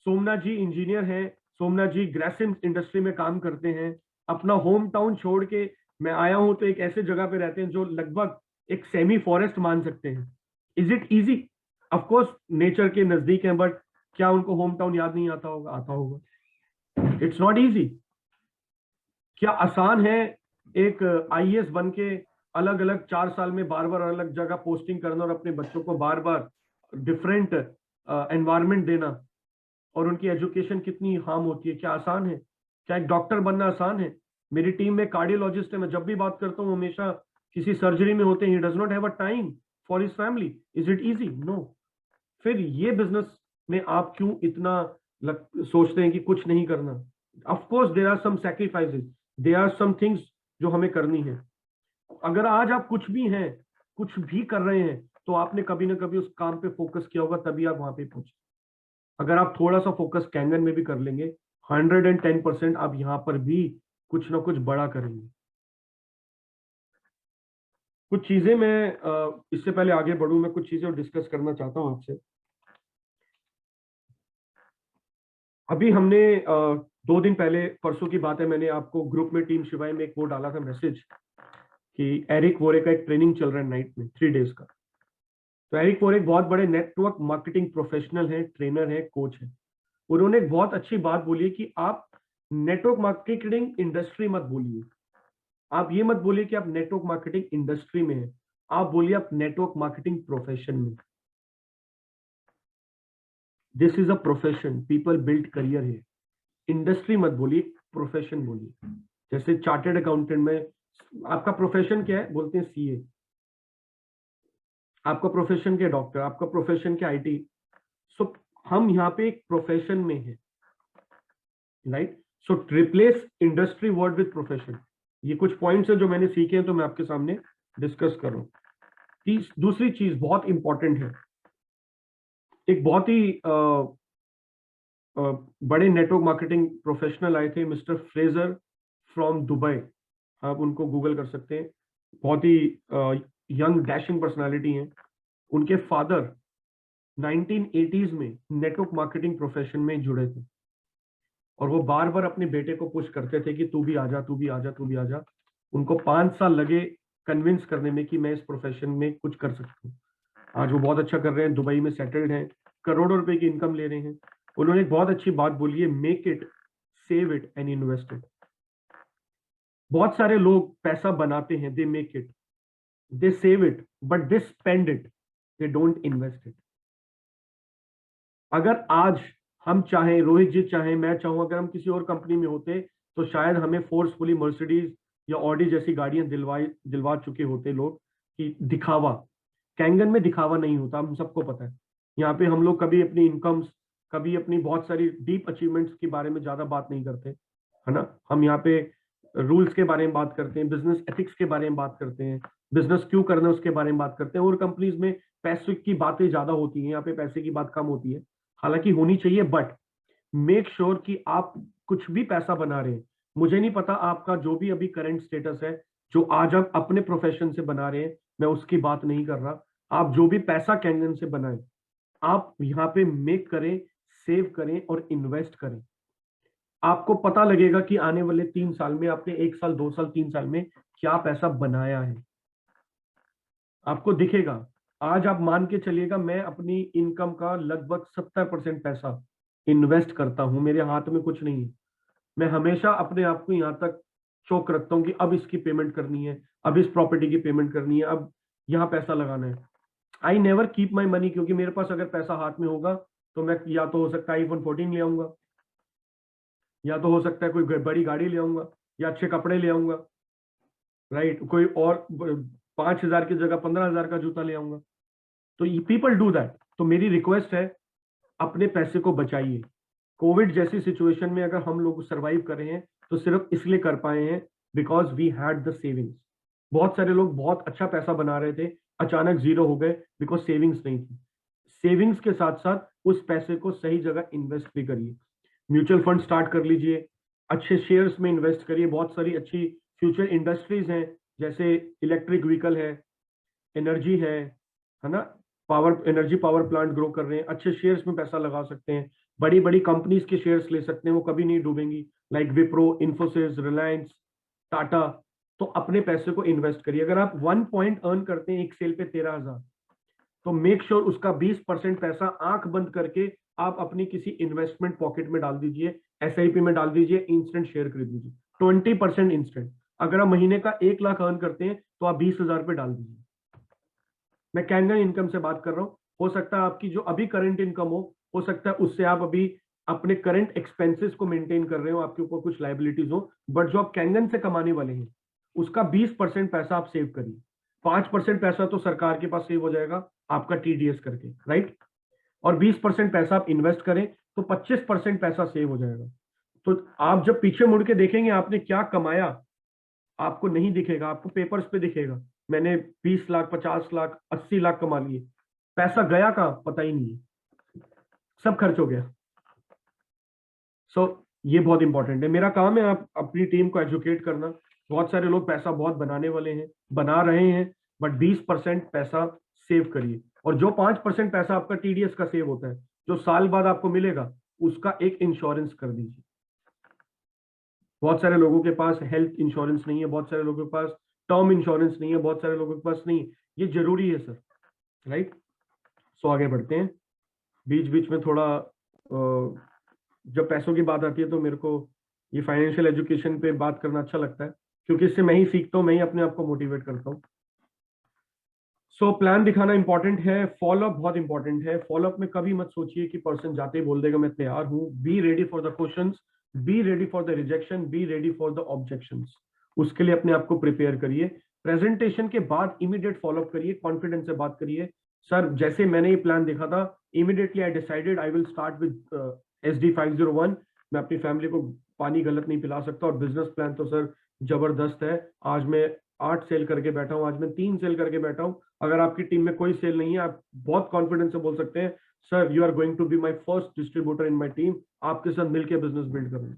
Somnath ji engineer हैं, सोमनाथ जी ग्रेसिम इंडस्ट्री में काम करते हैं, अपना होम टाउन छोड़ के मैं आया हूं, तो एक ऐसे जगह पे रहते हैं जो लगभग एक सेमी फॉरेस्ट मान सकते हैं। Is it easy? Of course nature के नजदीक है, बट क्या उनको होम टाउन याद नहीं आता होगा? आता होगा। It's not easy. क्या आसान है एक आईएएस बन के अलग अलग 4 साल में बार बार अलग जगह पोस्टिंग करना और अपने बच्चों को बार बार डिफरेंट एनवायरमेंट देना, और उनकी एजुकेशन कितनी हार्म होती है? क्या आसान है? क्या एक डॉक्टर बनना आसान है? मेरी टीम में कार्डियोलॉजिस्ट है, मैं जब भी बात करता हूँ हमेशा किसी सर्जरी में होते हैं, he does not have a time for his family. Is it easy? No. फिर ये बिजनेस में आप क्यों इतना सोचते हैं कि कुछ नहीं करना? Of course there are some sacrifices, there are some things जो हमें करनी है। अगर आज आप कुछ भी हैं, कुछ भी कर रहे हैं, तो आपने कभी ना कभी उस काम पे फोकस किया होगा, तभी आप वहां पे पहुंचे। अगर आप थोड़ा सा फोकस कैंगन में भी कर लेंगे, 110% आप यहां पर भी कुछ ना कुछ बड़ा करेंगे। कुछ चीजें मैं इससे पहले आगे बढ़ूं, मैं कुछ चीजें डिस्कस करना चाहता हूं आपसे। अभी हमने 2 दिन पहले, परसों की बात है, मैंने आपको ग्रुप में टीम शिवाय में एक वो डाला था मैसेज कि एरिक वोरे का एक ट्रेनिंग चल रहा है नाइट में 3 डेज का। तो एरिक वोरे एक बहुत बड़े नेटवर्क मार्केटिंग प्रोफेशनल है, ट्रेनर है, कोच है। उन्होंने एक बहुत अच्छी बात बोली है कि आप नेटवर्क मार्केटिंग इंडस्ट्री मत बोलिए। आप ये मत बोलिए कि आप नेटवर्क मार्केटिंग इंडस्ट्री में हैं, आप बोलिए आप नेटवर्क मार्केटिंग प्रोफेशन में। This is a profession, people build career है। इंडस्ट्री मत बोलिए, प्रोफेशन बोलिए। जैसे चार्टेड अकाउंटेंट में आपका प्रोफेशन क्या है? बोलते हैं सीए। आपका प्रोफेशन क्या? डॉक्टर। आपका प्रोफेशन क्या? आईटी। सो हम यहाँ पे एक प्रोफेशन में है, right? So replace industry word with profession. ये कुछ पॉइंट्स है जो मैंने सीखे हैं, तो मैं आपके सामने डिस्कस कर रहा हूं। दूसरी चीज बहुत इंपॉर्टेंट है, एक बहुत ही बड़े नेटवर्क मार्केटिंग प्रोफेशनल आए थे, मिस्टर फ्रेजर फ्रॉम दुबई। आप उनको गूगल कर सकते हैं, बहुत ही यंग डैशिंग पर्सनालिटी हैं। उनके फादर 1980s में नेटवर्क मार्केटिंग प्रोफेशन में जुड़े थे, और वो बार बार अपने बेटे को पुश करते थे कि तू भी आजा, तू भी आजा, तू भी आजा। उनको 5 साल लगे कन्विंस करने में कि मैं इस प्रोफेशन में कुछ कर सकता हूँ। आज वो बहुत अच्छा कर रहे हैं, दुबई में सेटल्ड हैं, करोड़ों रुपए की इनकम ले रहे हैं। उन्होंने एक बहुत अच्छी बात बोली है, make it, save it and invest it. बहुत सारे लोग पैसा बनाते हैं, they make it, they save it, but they spend it, they don't invest it. अगर आज हम चाहें, रोहित जी चाहें, मैं चाहूं, अगर हम किसी और कंपनी में होते तो शायद हमें फोर्सफुली मर्सिडीज या ऑडी जैसी गाड़ियां दिलवा चुके होते लोग, कि दिखावा। कैंगन में दिखावा नहीं होता, हम सबको पता है। यहाँ पे हम लोग कभी अपनी इनकम्स, कभी अपनी बहुत सारी डीप अचीवमेंट्स के बारे में ज्यादा बात नहीं करते, है ना? हम यहाँ पे रूल्स के बारे में बात करते हैं, बिजनेस एथिक्स के बारे में बात करते हैं, बिजनेस क्यों करना है उसके बारे में बात करते हैं। और कंपनीज में पैसे की बातें ज्यादा होती हैं, यहाँ पे पैसे की बात कम होती है, हालांकि होनी चाहिए, बट मेक श्योर कि आप कुछ भी पैसा बना रहे हैं। मुझे नहीं पता आपका जो भी अभी करंट स्टेटस है, जो आज आप अपने प्रोफेशन से बना रहे हैं, मैं उसकी बात नहीं कर रहा। आप जो भी पैसा कैंगन से बनाएं, आप यहाँ पे मेक करें, सेव करें और इन्वेस्ट करें। आपको पता लगेगा कि आने वाले 3 साल में आपने 1 साल, 2 साल, 3 साल में क्या पैसा बनाया है, आपको दिखेगा। आज आप मान के चलिएगा, मैं अपनी इनकम का लगभग 70% पैसा इन्वेस्ट करता हूं, मेरे हाथ में कुछ नहीं है। मैं हमेशा अपने आप को यहां तक चौक रखता हूं कि अब इसकी पेमेंट करनी है, अब इस प्रॉपर्टी की पेमेंट करनी है, अब यहां पैसा लगाना है। I never keep my money, क्योंकि मेरे पास अगर पैसा हाथ में होगा तो मैं या तो हो सकता है iPhone 14 ले आऊंगा, या तो हो सकता है कोई बड़ी गाड़ी ले आऊंगा, या अच्छे कपड़े ले आऊंगा, राइट? कोई और 5,000 की जगह 15,000 का जूता ले आऊंगा। तो पीपल डू दैट। तो मेरी रिक्वेस्ट है, अपने पैसे को बचाइए। कोविड जैसी सिचुएशन में अगर हम लोग सरवाइव कर रहे हैं तो सिर्फ इसलिए कर पाए हैं because we had the savings. बहुत सारे लोग बहुत अच्छा पैसा बना रहे थे, अचानक जीरो हो गए बिकॉज सेविंग्स नहीं थी। सेविंग्स के साथ साथ उस पैसे को सही जगह इन्वेस्ट भी करिए। म्यूचुअल फंड स्टार्ट कर लीजिए, अच्छे शेयर्स में इन्वेस्ट करिए। बहुत सारी अच्छी फ्यूचर इंडस्ट्रीज हैं, जैसे इलेक्ट्रिक व्हीकल है, एनर्जी है ना, एनर्जी पावर प्लांट ग्रो कर रहे हैं, अच्छे शेयर्स में पैसा लगा सकते हैं। बड़ी बड़ी कंपनीज के शेयर्स ले सकते हैं, वो कभी नहीं डूबेंगी, लाइक विप्रो, इन्फोसिस, रिलायंस, टाटा। तो अपने पैसे को इन्वेस्ट करिए। अगर आप 1 पॉइंट अर्न करते हैं एक सेल पे 13,000, तो मेक श्योर उसका 20% पैसा आंख बंद करके आप अपनी किसी इन्वेस्टमेंट पॉकेट में डाल दीजिए, एसआईपी में डाल दीजिए, इंस्टेंट शेयर खरीद लीजिए, 20% इंस्टेंट। अगर आप महीने का 1 लाख अर्न करते हैं तो आप 20,000 पे डाल दीजिए। मैं कैंगन इनकम से बात कर रहा हूं। हो सकता है आपकी जो अभी करंट इनकम हो सकता है उससे आप अभी अपने करंट एक्सपेंसेस को मेंटेन कर रहे हो, आपके ऊपर कुछ लाइबिलिटीज हो, बट जो आप कैंगन से कमाने वाले हैं उसका 20% पैसा आप सेव करिए। 5% पैसा तो सरकार के पास सेव हो जाएगा आपका टीडीएस करके, राइट? और 20% पैसा आप इन्वेस्ट करें तो 25% पैसा सेव हो जाएगा। तो आप जब पीछे मुड़ के देखेंगे आपने क्या कमाया, आपको नहीं दिखेगा, आपको पेपर्स पे दिखेगा मैंने 20 लाख, 50 लाख, 80 लाख कमा लिए। पैसा गया कहां पता ही नहीं है, सब खर्च हो गया। ये बहुत इंपॉर्टेंट है। मेरा काम है आप अपनी टीम को एजुकेट करना। बहुत सारे लोग पैसा बहुत बनाने वाले हैं, बना रहे हैं, बट 20% पैसा सेव करिए। और जो 5% पैसा आपका टीडीएस का सेव होता है, जो साल बाद आपको मिलेगा, उसका एक इंश्योरेंस कर दीजिए। बहुत सारे लोगों के पास हेल्थ इंश्योरेंस नहीं है, बहुत सारे लोगों के पास टर्म इंश्योरेंस नहीं है, बहुत सारे लोगों के पास नहीं। ये जरूरी है सर, राइट? आगे बढ़ते हैं। बीच बीच में थोड़ा जब पैसों की बात आती है तो मेरे को ये फाइनेंशियल एजुकेशन पे बात करना अच्छा लगता है, क्योंकि इससे मैं ही सीखता हूँ, मैं ही अपने आप को मोटिवेट करता हूँ। प्लान दिखाना इंपॉर्टेंट है, फॉलोअप बहुत इंपॉर्टेंट है। फॉलोअप में कभी मत सोचिए कि पर्सन जाते ही बोल देगा मैं तैयार हूँ। Be ready for the questions, be ready for the rejection, be ready for the objections. उसके लिए अपने आप को प्रिपेयर करिए। प्रेजेंटेशन के बाद इमीडिएट फॉलोअप करिए, कॉन्फिडेंस से बात करिए। सर जैसे मैंने ये प्लान देखा था, immediately I decided I will start with SD501। मैं अपनी फैमिली को पानी गलत नहीं पिला सकता, और बिजनेस प्लान तो सर जबरदस्त है। आज मैं 8 सेल करके बैठा हूं, आज मैं 3 सेल करके बैठा हूं। अगर आपकी टीम में कोई सेल नहीं है, आप बहुत कॉन्फिडेंस से बोल सकते हैं sir you are going to be my first distributor in my team, आपके साथ मिलकर बिजनेस बिल्ड करूंगा।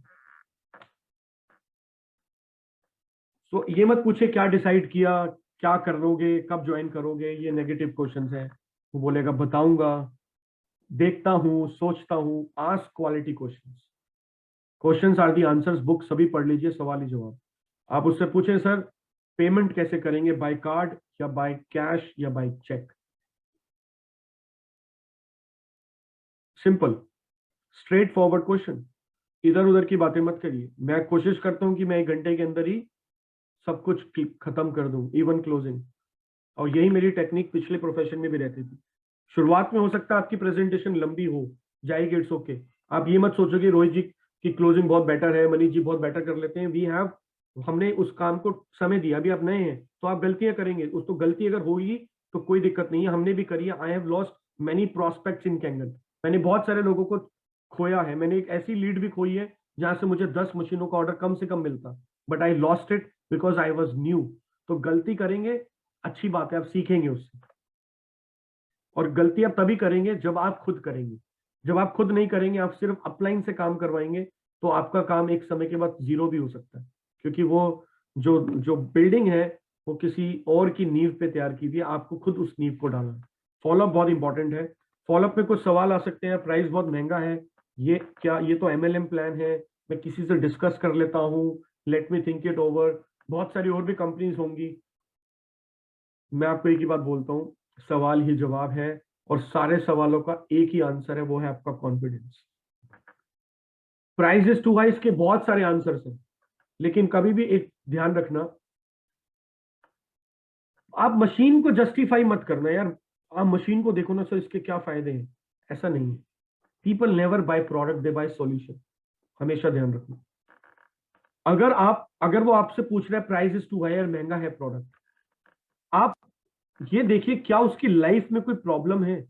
ये मत पूछे क्या डिसाइड किया, क्या करोगे, कब ज्वाइन करोगे, ये नेगेटिव क्वेश्चंस है। वो बोलेगा बताऊंगा, देखता हूं, सोचता हूं। Ask quality questions. Questions are the answers, book सभी पढ़ लीजिए, सवाल ही जवाब। आप उससे पूछे सर पेमेंट कैसे करेंगे, बाय कार्ड या बाय कैश या by cheque? Simple, straight forward question. इधर उधर की बातें मत करिए। मैं कोशिश करता हूं कि मैं 1 घंटे के अंदर ही सब कुछ खत्म कर दूं, इवन क्लोजिंग। और यही मेरी टेक्निक पिछले प्रोफेशन में भी रहती थी। शुरुआत में हो सकता है आपकी प्रेजेंटेशन लंबी हो जाएगी, इट्स ओके। आप ये मत सोचो कि रोहित जी की क्लोजिंग बहुत बेटर है, मनीष जी बहुत बेटर कर लेते हैं। वी हैव, हमने उस काम को समय दिया। अभी आप नए हैं तो आप गलतियां करेंगे, उस तो गलती अगर होगी तो कोई दिक्कत नहीं है, हमने भी करी है। I have lost many prospects in Kangen. मैंने बहुत सारे लोगों को खोया है। मैंने एक ऐसी लीड भी खोई है जहां से मुझे 10 मशीनों का ऑर्डर कम से कम मिलता, but I lost it because I was new. तो गलती करेंगे, अच्छी बात है, आप सीखेंगे उससे। और गलती आप तभी करेंगे जब आप खुद करेंगे। जब आप खुद नहीं करेंगे, आप सिर्फ अपलाइन से काम करवाएंगे, तो आपका काम एक समय के बाद जीरो भी हो सकता है, क्योंकि वो जो जो बिल्डिंग है वो किसी और की नींव पे तैयार की हुई है, आपको खुद उस नींव को डालना है। फॉलोअप बहुत इंपॉर्टेंट है। फॉलोअप में कुछ सवाल आ सकते हैं, प्राइस बहुत महंगा है, ये क्या, ये तो MLM प्लान है, मैं किसी से डिस्कस कर लेता हूँ, let me think it over. बहुत सारी और भी कंपनीज होंगी। मैं आपको एक ही बात बोलता हूँ, सवाल ही जवाब है, और सारे सवालों का एक ही आंसर है, वो है आपका confidence. Price is too high, इसके बहुत सारे आंसर्स हैं, लेकिन कभी भी एक ध्यान रखना, आप मशीन को जस्टिफाई मत करना यार। आप मशीन को देखो ना सर, इसके क्या फायदे हैं, ऐसा नहीं है। People never buy product, they buy solution. हमेशा ध्यान रखना। अगर वो आपसे पूछ रहा है प्राइस इज टू हाई और महंगा है प्रोडक्ट, आप ये देखिए क्या उसकी लाइफ में कोई प्रॉब्लम है,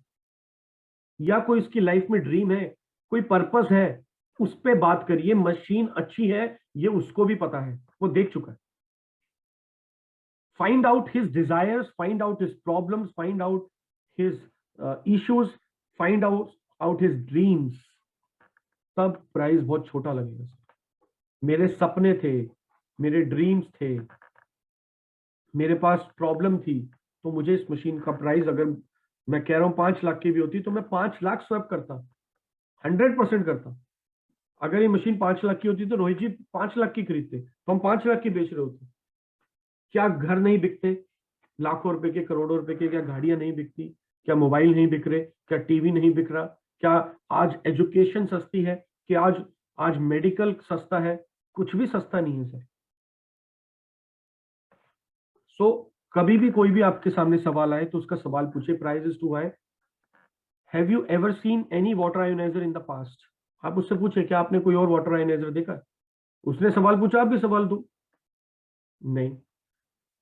या कोई उसकी लाइफ में ड्रीम है, कोई पर्पस है, उस पे बात करिए। मशीन अच्छी है ये उसको भी पता है, वो देख चुका है। find out his desires, find out his problems, find out his issues, find out his dreams, तब प्राइस बहुत छोटा लगेगा। मेरे सपने थे, मेरे ड्रीम्स थे, मेरे पास प्रॉब्लम थी, तो मुझे इस मशीन का प्राइस, अगर मैं कह रहा हूं 5 लाख की भी होती तो मैं 5 लाख स्वैप करता, 100% करता। अगर ये मशीन 5 लाख की होती तो रोहित जी 5 लाख की खरीदते, तो हम 5 लाख की बेच रहे होते। क्या घर नहीं बिकते लाखों रुपए के, करोड़ों रुपए के? क्या गाड़ियां नहीं बिकती? क्या मोबाइल नहीं बिक रहे? क्या टीवी नहीं बिक रहा? क्या आज एजुकेशन सस्ती है? कि आज मेडिकल सस्ता है? कुछ भी सस्ता नहीं है सर। सो कभी भी कोई भी आपके सामने सवाल आए तो उसका सवाल पूछे, price is too high, have you ever seen any water ioniser in the past? आप उससे पूछे क्या आपने कोई और वाटर आयोनाइजर देखा? उसने सवाल पूछा, आप भी सवाल दो, नहीं।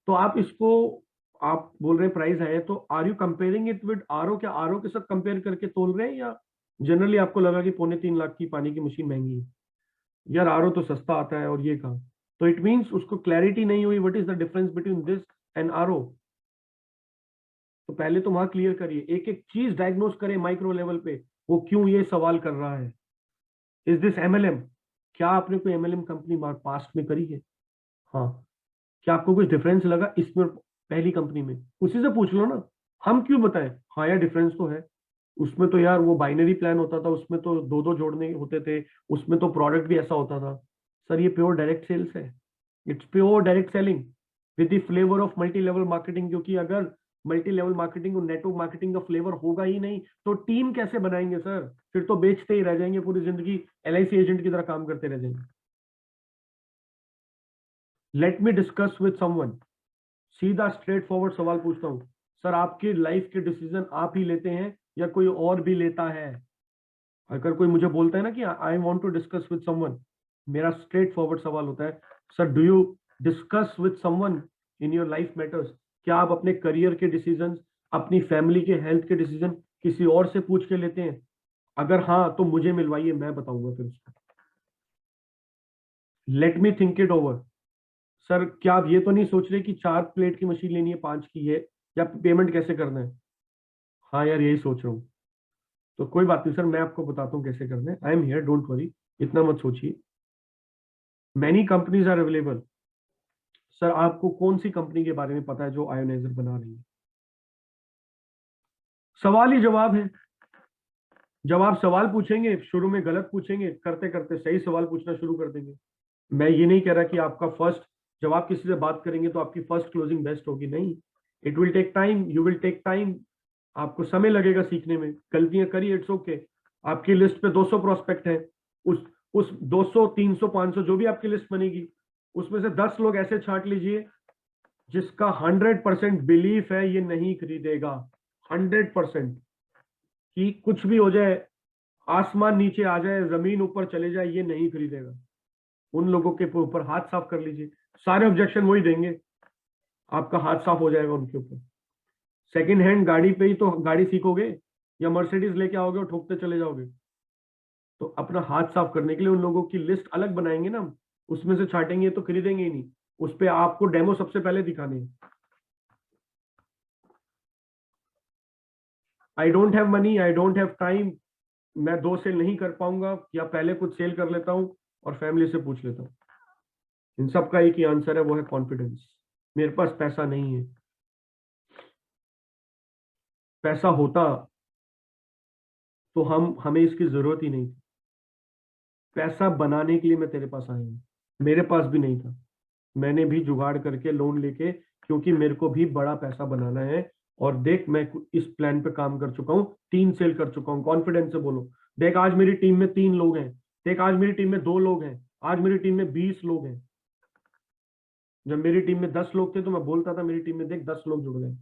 तो आप इसको, आप बोल रहे हैं प्राइस है, तो are you comparing it with RO? क्या आरओ के साथ कंपेयर करके तोल रहे हैं, या जनरली आपको लगा कि 2.25 लाख की पानी की मशीन महंगी है? यार आरओ तो सस्ता आता है, और ये कहा, तो इट मींस उसको क्लैरिटी नहीं हुई what is the difference between this and RO. तो पहले तो वहां क्लियर करिए, एक एक चीज डायग्नोस करें माइक्रो लेवल पे, वो क्यों ये सवाल कर रहा है। Is this MLM? क्या आपने कोई एमएलएम कंपनी पास्ट में करी है? हाँ। क्या आपको कुछ डिफरेंस लगा इसमें और पहली कंपनी में? उसी से पूछ लो ना, हम क्यों बताएं? हाँ यार डिफरेंस तो है, उसमें तो यार वो बाइनरी प्लान होता था, उसमें तो दो दो जोड़ने होते थे, उसमें तो प्रोडक्ट भी ऐसा होता था। सर ये प्योर डायरेक्ट सेल्स है, it's pure direct selling with the flavour of multi level marketing. क्योंकि अगर मल्टी लेवल मार्केटिंग और नेटवर्क मार्केटिंग का फ्लेवर होगा ही नहीं तो टीम कैसे बनाएंगे सर? फिर तो बेचते ही रह जाएंगे पूरी जिंदगी, एलआईसी एजेंट की तरह काम करते रह जाएंगे। Let me discuss with someone, सीधा स्ट्रेट फॉरवर्ड सवाल पूछता हूं, सर आपकी लाइफ के डिसीजन आप ही लेते हैं या कोई और भी लेता है? अगर कोई मुझे बोलता है ना कि I want to discuss with someone, मेरा स्ट्रेट फॉरवर्ड सवाल होता है, sir do you discuss with someone in your life matters? क्या आप अपने करियर के डिसीजन, अपनी फैमिली के हेल्थ के डिसीजन किसी और से पूछ के लेते हैं? अगर हाँ तो मुझे मिलवाइए, मैं बताऊंगा फिर उसको। Let me think it over. Sir क्या आप ये तो नहीं सोच रहे कि 4 प्लेट की मशीन लेनी है 5 की है, या पेमेंट कैसे करना है? हाँ यार यही सोच रहा हूँ। तो कोई बात नहीं सर, मैं आपको बताता हूँ कैसे करना है, I am here, don't worry, इतना मत सोचिए। Many companies are available. Sir आपको कौन सी कंपनी के बारे में पता है जो आयोनाइजर बना रही है? सवाल ही जवाब है। जब आप सवाल पूछेंगे, शुरू में गलत पूछेंगे, करते करते सही सवाल पूछना शुरू कर देंगे। मैं ये नहीं कह रहा कि आपका फर्स्ट, जब आप किसी से बात करेंगे तो आपकी फर्स्ट क्लोजिंग बेस्ट होगी, नहीं। It will take time, you will take time, आपको समय लगेगा सीखने में, गलतियां करिए, इट्स ओके। आपकी लिस्ट पे 200 प्रोस्पेक्ट है, उस 200 300 500 जो भी आपकी लिस्ट बनेगी, उसमें से 10 लोग ऐसे छांट लीजिए जिसका 100% बिलीफ है ये नहीं खरीदेगा, 100%, कि कुछ भी हो जाए, आसमान नीचे आ जाए, जमीन ऊपर चले जाए, ये नहीं खरीदेगा। उन लोगों के ऊपर हाथ साफ कर लीजिए, सारे ऑब्जेक्शन वही देंगे, आपका हाथ साफ हो जाएगा उनके ऊपर। सेकंड हैंड गाड़ी पे ही तो गाड़ी सीखोगे, या मर्सिडीज लेके आओगे और ठोकते चले जाओगे? तो अपना हाथ साफ करने के लिए उन लोगों की लिस्ट अलग बनाएंगे ना, उसमें से छाटेंगे तो खरीदेंगे ही नहीं, उस पे आपको डेमो सबसे पहले दिखाने हैं। I don't have money, I don't have time, मैं 2 सेल नहीं कर पाऊंगा, या पहले कुछ सेल कर लेता हूं और फैमिली से पूछ लेता हूं। इन सब का एक ही आंसर है, वो है कॉन्फिडेंस। मेरे पास पैसा नहीं है, पैसा होता तो हमें इसकी जरूरत ही नहीं थी। पैसा बनाने के लिए मैं तेरे पास आया हूं, मेरे पास भी नहीं था, मैंने भी जुगाड़ करके लोन लेके, क्योंकि मेरे को भी बड़ा पैसा बनाना है। और देख मैं इस प्लान पे काम कर चुका हूं, 3 सेल कर चुका हूं, कॉन्फिडेंस से बोलो। देख आज मेरी टीम में 3 लोग हैं, देख आज मेरी टीम में 2 लोग हैं, आज मेरी टीम में 20 लोग हैं। जब मेरी टीम में 10 लोग थे तो मैं बोलता था मेरी टीम में देख 10 लोग जुड़ गए।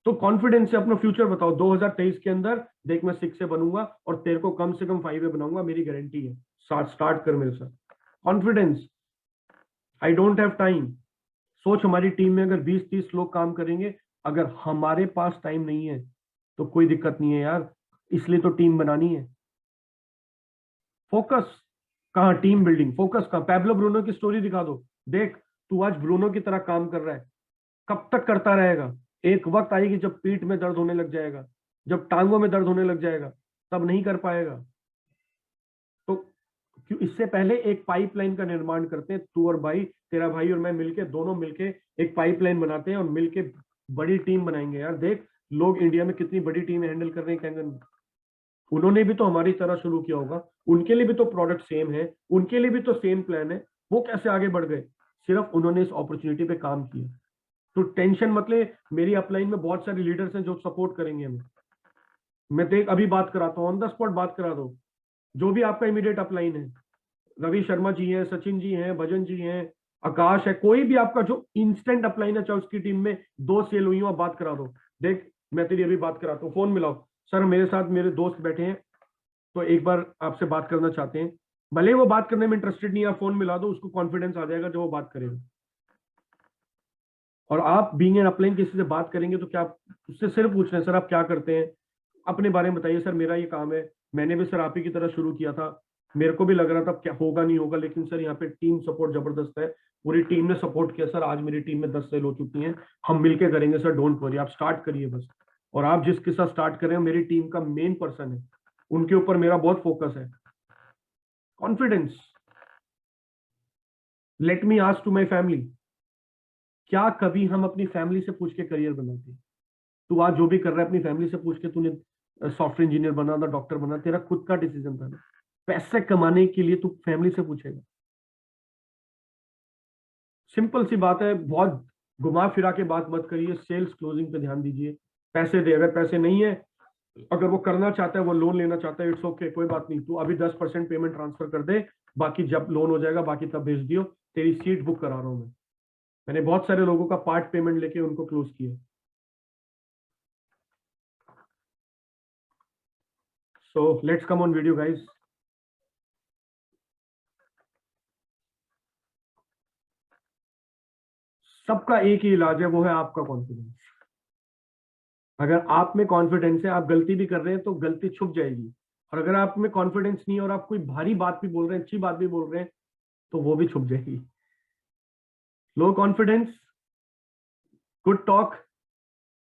तो कॉन्फिडेंस से अपना फ्यूचर बताओ, 2023 के अंदर देख मैं 6 से बनूंगा और तेरे को कम से कम 5 बनाऊंगा, मेरी गारंटी है। स्टार्ट कर मेरे साथ, confidence. I don't have time. सोच हमारी टीम में अगर 20-30 लोग काम करेंगे, अगर हमारे पास टाइम नहीं है तो कोई दिक्कत नहीं है यार, इसलिए तो टीम बनानी है। फोकस कहाँ? Team building. फोकस कहाँ? पैब्लो ब्रूनो की स्टोरी दिखा दो, देख तू आज ब्रूनो की तरह काम कर रहा है, कब तक करता रहेगा? एक वक्त आएगी जब पीठ में दर्द होने लग जाएगा, जब टांगों में दर्द होने लग जाएगा, तब नहीं कर पाएगा। तो क्यों इससे पहले एक पाइपलाइन का निर्माण करते हैं, तू और भाई, तेरा भाई और मैं मिलके, दोनों मिलके एक पाइपलाइन बनाते हैं और मिलके बड़ी टीम बनाएंगे। यार देख, लोग इंडिया में कितनी बड़ी टीम हैंडल कर रहे हैं कैंगन में। उन्होंने भी तो हमारी तरह शुरू किया होगा, उनके लिए भी तो प्रोडक्ट सेम है, उनके लिए भी तो सेम प्लान है। वो कैसे आगे बढ़ गए? सिर्फ उन्होंने इस अपॉर्चुनिटी पे काम किया। तो टेंशन मत ले, मेरी अपलाइन में बहुत सारे लीडर्स हैं जो सपोर्ट करेंगे हमें। मैं देख अभी बात कराता हूँ, ऑन द स्पॉट बात करा दो। जो भी आपका इमीडिएट अपलाइन है, रवि शर्मा जी हैं, सचिन जी हैं, भजन जी हैं, आकाश है, कोई भी आपका जो इंस्टेंट अपलाइन है, चाहे उसकी टीम में 2 सेल हुई हो, आप बात करा दो। देख मैं तेरी अभी बात कराता हूँ, फोन मिलाओ। सर मेरे साथ मेरे दोस्त बैठे हैं, तो एक बार आपसे बात करना चाहते हैं। भले वो बात करने में इंटरेस्टेड नहीं है, फोन मिला दो, उसको कॉन्फिडेंस आ जाएगा जो वो बात करेगा। और आप बीइंग एन अपलाइन किसी से बात करेंगे तो क्या उससे सिर्फ पूछ रहे हैं, सर आप क्या करते हैं, अपने बारे में बताइए। सर मेरा ये काम है, मैंने भी सर आप ही की तरह शुरू किया था, मेरे को भी लग रहा था क्या होगा नहीं होगा, लेकिन सर यहाँ पे टीम सपोर्ट जबरदस्त है, पूरी टीम ने सपोर्ट किया सर, आज मेरी टीम में 10 सेल हो चुकी हैं, हम मिलके करेंगे सर, डोंट वरी, आप स्टार्ट करिए बस। और आप जिसके साथ स्टार्ट कर रहे हैं मेरी टीम का मेन पर्सन है, उनके ऊपर मेरा बहुत फोकस है। Confidence. Let me ask to my family, क्या कभी हम अपनी फैमिली से पूछ के करियर बनाते? तू आज जो भी कर रहा है अपनी फैमिली से पूछ के, तूने सॉफ्टवेयर इंजीनियर बना था, डॉक्टर बना, तेरा खुद का डिसीजन था ना। पैसे कमाने के लिए तू फैमिली से पूछेगा? सिंपल सी बात है, बहुत घुमा फिरा के बात मत करिए, सेल्स क्लोजिंग पे ध्यान दीजिए। पैसे दे, अगर पैसे नहीं है, अगर वो करना चाहता है, वो लोन लेना चाहता है, इट्स ओके, कोई बात नहीं, तू अभी 10% पेमेंट ट्रांसफर कर दे, बाकी जब लोन हो जाएगा बाकी तब भेज दियो, तेरी सीट बुक करा रहा हूं मैं। मैंने बहुत सारे लोगों का पार्ट पेमेंट लेके उनको क्लोज किया। So let's come on video guys. सबका एक ही इलाज है, वो है आपका कॉन्फिडेंस। अगर आप में कॉन्फिडेंस है, आप गलती भी कर रहे हैं तो गलती छुप जाएगी। और अगर आप में कॉन्फिडेंस नहीं है और आप कोई भारी बात भी बोल रहे हैं, अच्छी बात भी बोल रहे हैं, तो वो भी छुप जाएगी। लो कॉन्फिडेंस, गुड टॉक,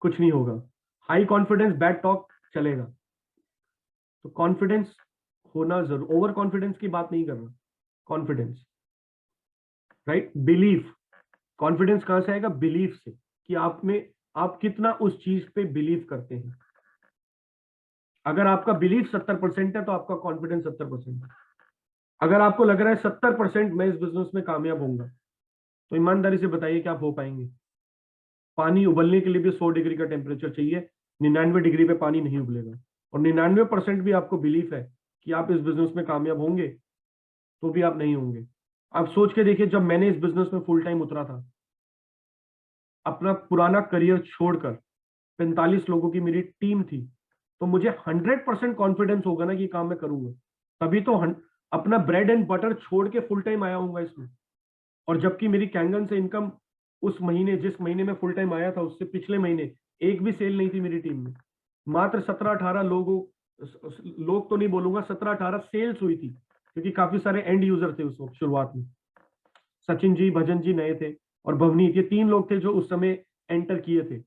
कुछ नहीं होगा। हाई कॉन्फिडेंस, बैड टॉक चलेगा। तो कॉन्फिडेंस होना जरूर, ओवर कॉन्फिडेंस की बात नहीं कर रहा, कॉन्फिडेंस, राइट? बिलीफ। कॉन्फिडेंस कहां से आएगा? बिलीफ से, कि आप में, आप कितना उस चीज पे बिलीव करते हैं। अगर आपका बिलीफ 70% है तो आपका कॉन्फिडेंस 70% है। अगर आपको लग रहा है 70% मैं इस बिजनेस में कामयाब होऊंगा, तो ईमानदारी से बताइए कि आप हो पाएंगे? पानी उबलने के लिए भी 100 डिग्री का टेम्परेचर चाहिए, 99 डिग्री पे पानी नहीं उबलेगा। और 99% भी आपको बिलीफ है कि आप इस बिजनेस में कामयाब होंगे, तो भी आप नहीं होंगे। आप सोच के देखिए, जब मैंने इस बिजनेस में फुल टाइम उतरा था, अपना पुराना करियर छोड़कर, 45 लोगों की मेरी टीम थी, तो मुझे 100% कॉन्फिडेंस होगा ना कि काम मैं करूंगा। तभी तो अपना ब्रेड एंड बटर छोड़ के फुल टाइम आया हूँ इसमें। और जबकि मेरी कैंगन से इनकम उस महीने, जिस महीने में फुल टाइम आया था, उससे पिछले महीने एक भी सेल नहीं थी मेरी टीम में। मात्र 17-18 लोग तो नहीं बोलूंगा, 17-18 सेल्स हुई थी, क्योंकि काफी सारे एंड यूजर थे उस वक्त शुरुआत में। सचिन जी, भजन जी नए थे, और भवनीत, ये 3 लोग थे जो उस समय एंटर किए थे।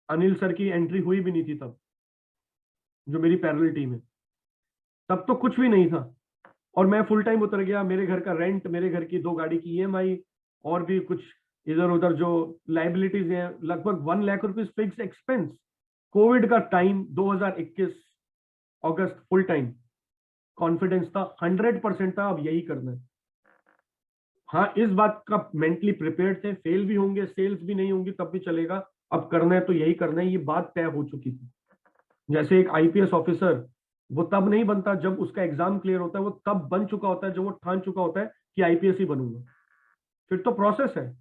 अनिल सर की एंट्री हुई भी नहीं थी तब, जो मेरी पैरेलल टीम है। तब तो कुछ भी नहीं था, और मैं फुल टाइम उतर गया। मेरे घर का रेंट, मेरे घर की 2 गाड़ी की ईएमआई, और भी कुछ इधर उधर जो लाइबिलिटीज हैं, लगभग 1 lakh rupees fix expense. Covid का टाइम 2021 अगस्त, फुल टाइम। कॉन्फिडेंस था, 100% था, अब यही करना है। हाँ, इस बात का मेंटली प्रिपेयर्ड थे, फेल भी होंगे, सेल्स भी नहीं होंगी, तब भी चलेगा, अब करना है तो यही करना है, ये बात तय हो चुकी थी। जैसे एक आईपीएस ऑफिसर, वो तब नहीं बनता जब उसका एग्जाम क्लियर होता है, वो तब बन चुका होता है जब वो ठान चुका होता है कि आईपीएस ही बनूंगा। फिर तो प्रोसेस है।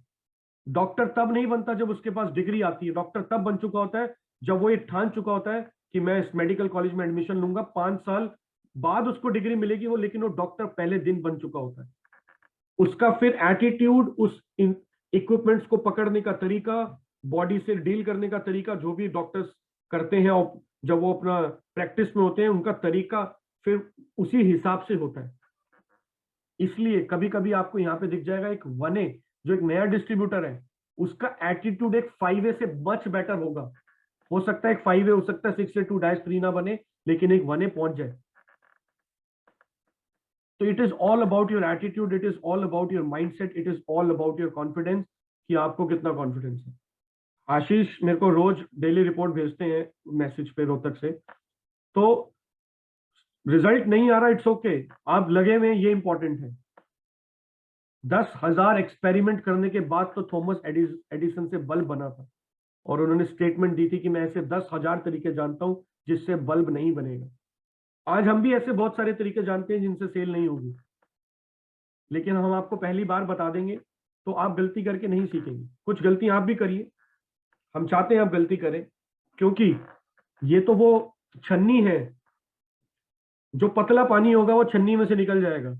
डॉक्टर तब नहीं बनता जब उसके पास डिग्री आती है, डॉक्टर तब बन चुका होता है जब वो ये ठान चुका होता है कि मैं इस मेडिकल कॉलेज में एडमिशन लूंगा, 5 साल बाद उसको डिग्री मिलेगी वो, लेकिन वो डॉक्टर पहले दिन बन चुका होता है। उसका फिर एटीट्यूड, उस इक्विपमेंट्स को पकड़ने का तरीका, बॉडी से डील करने का तरीका, जो भी डॉक्टर्स करते हैं और जब वो अपना प्रैक्टिस में होते हैं, उनका तरीका फिर उसी हिसाब से होता है। इसलिए कभी कभी आपको यहाँ पे दिख जाएगा एक 1A जो एक नया डिस्ट्रीब्यूटर है उसका एटीट्यूड एक 5A से मच बेटर होगा। हो सकता है एक 5A, हो सकता है 6 से 2-3 ना बने, लेकिन एक 1A पहुंच जाए। तो it is all about your attitude, it is all about your mindset, it is all about your confidence, कि आपको कितना कॉन्फिडेंस है। आशीष मेरे को रोज डेली रिपोर्ट भेजते हैं मैसेज पे रोहतक से, तो रिजल्ट नहीं आ रहा, इट्स ओके, आप लगे हुए, ये इंपॉर्टेंट है। 10,000 एक्सपेरिमेंट करने के बाद तो थॉमस एडिसन से बल्ब बना था, और उन्होंने स्टेटमेंट दी थी कि मैं ऐसे 10,000 तरीके जानता हूं जिससे बल्ब नहीं बनेगा। आज हम भी ऐसे बहुत सारे तरीके जानते हैं जिनसे सेल नहीं होगी, लेकिन हम आपको पहली बार बता देंगे तो आप गलती करके नहीं सीखेंगे। कुछ गलती आप भी करिए, हम चाहते हैं आप गलती करें, क्योंकि ये तो वो छन्नी है, जो पतला पानी होगा वो छन्नी में से निकल जाएगा,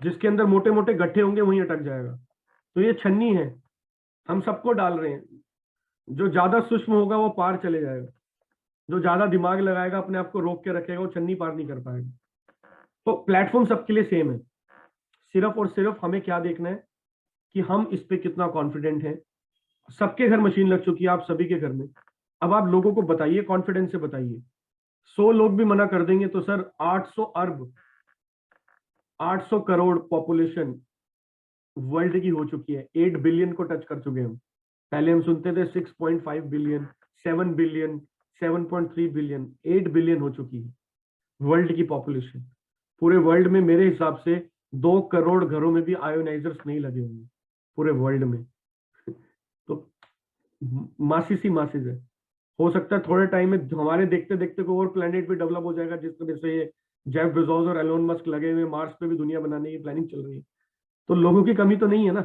जिसके अंदर मोटे मोटे गड्ढे होंगे वहीं अटक जाएगा। तो ये छन्नी है, हम सबको डाल रहे हैं। जो ज्यादा सूक्ष्म होगा वो पार चले जाएगा, जो ज्यादा दिमाग लगाएगा, अपने आप को रोक के रखेगा, वो छन्नी पार नहीं कर पाएगा। तो प्लेटफॉर्म सबके लिए सेम है, सिर्फ और सिर्फ हमें क्या देखना है कि हम इस पे कितना कॉन्फिडेंट हैं। सबके घर मशीन लग चुकी है, आप सभी के घर में। अब आप लोगों को बताइए, कॉन्फिडेंस से बताइए। 100 लोग भी मना कर देंगे तो सर 800 अरब 800 करोड़ पॉपुलेशन वर्ल्ड की हो चुकी है, 8 बिलियन को टच कर चुके हैं हम। पहले हम सुनते थे 6.5 बिलियन, 7 बिलियन, 7.3 बिलियन, 8 बिलियन हो चुकी है वर्ल्ड की पॉपुलेशन। पूरे वर्ल्ड में मेरे हिसाब से 2 करोड़ घरों में भी आयोनाइजर्स नहीं लगे होंगे पूरे वर्ल्ड में। तो मासी सी मासिस है। हो सकता है थोड़े टाइम में हमारे देखते देखते कोई और प्लेनेट भी डेवलप हो जाएगा, जिस तरह से ये जेफ बेजोस और एलोन मस्क लगे हुए मार्स पे भी दुनिया बनाने की प्लानिंग चल रही है। तो लोगों की कमी तो नहीं है ना।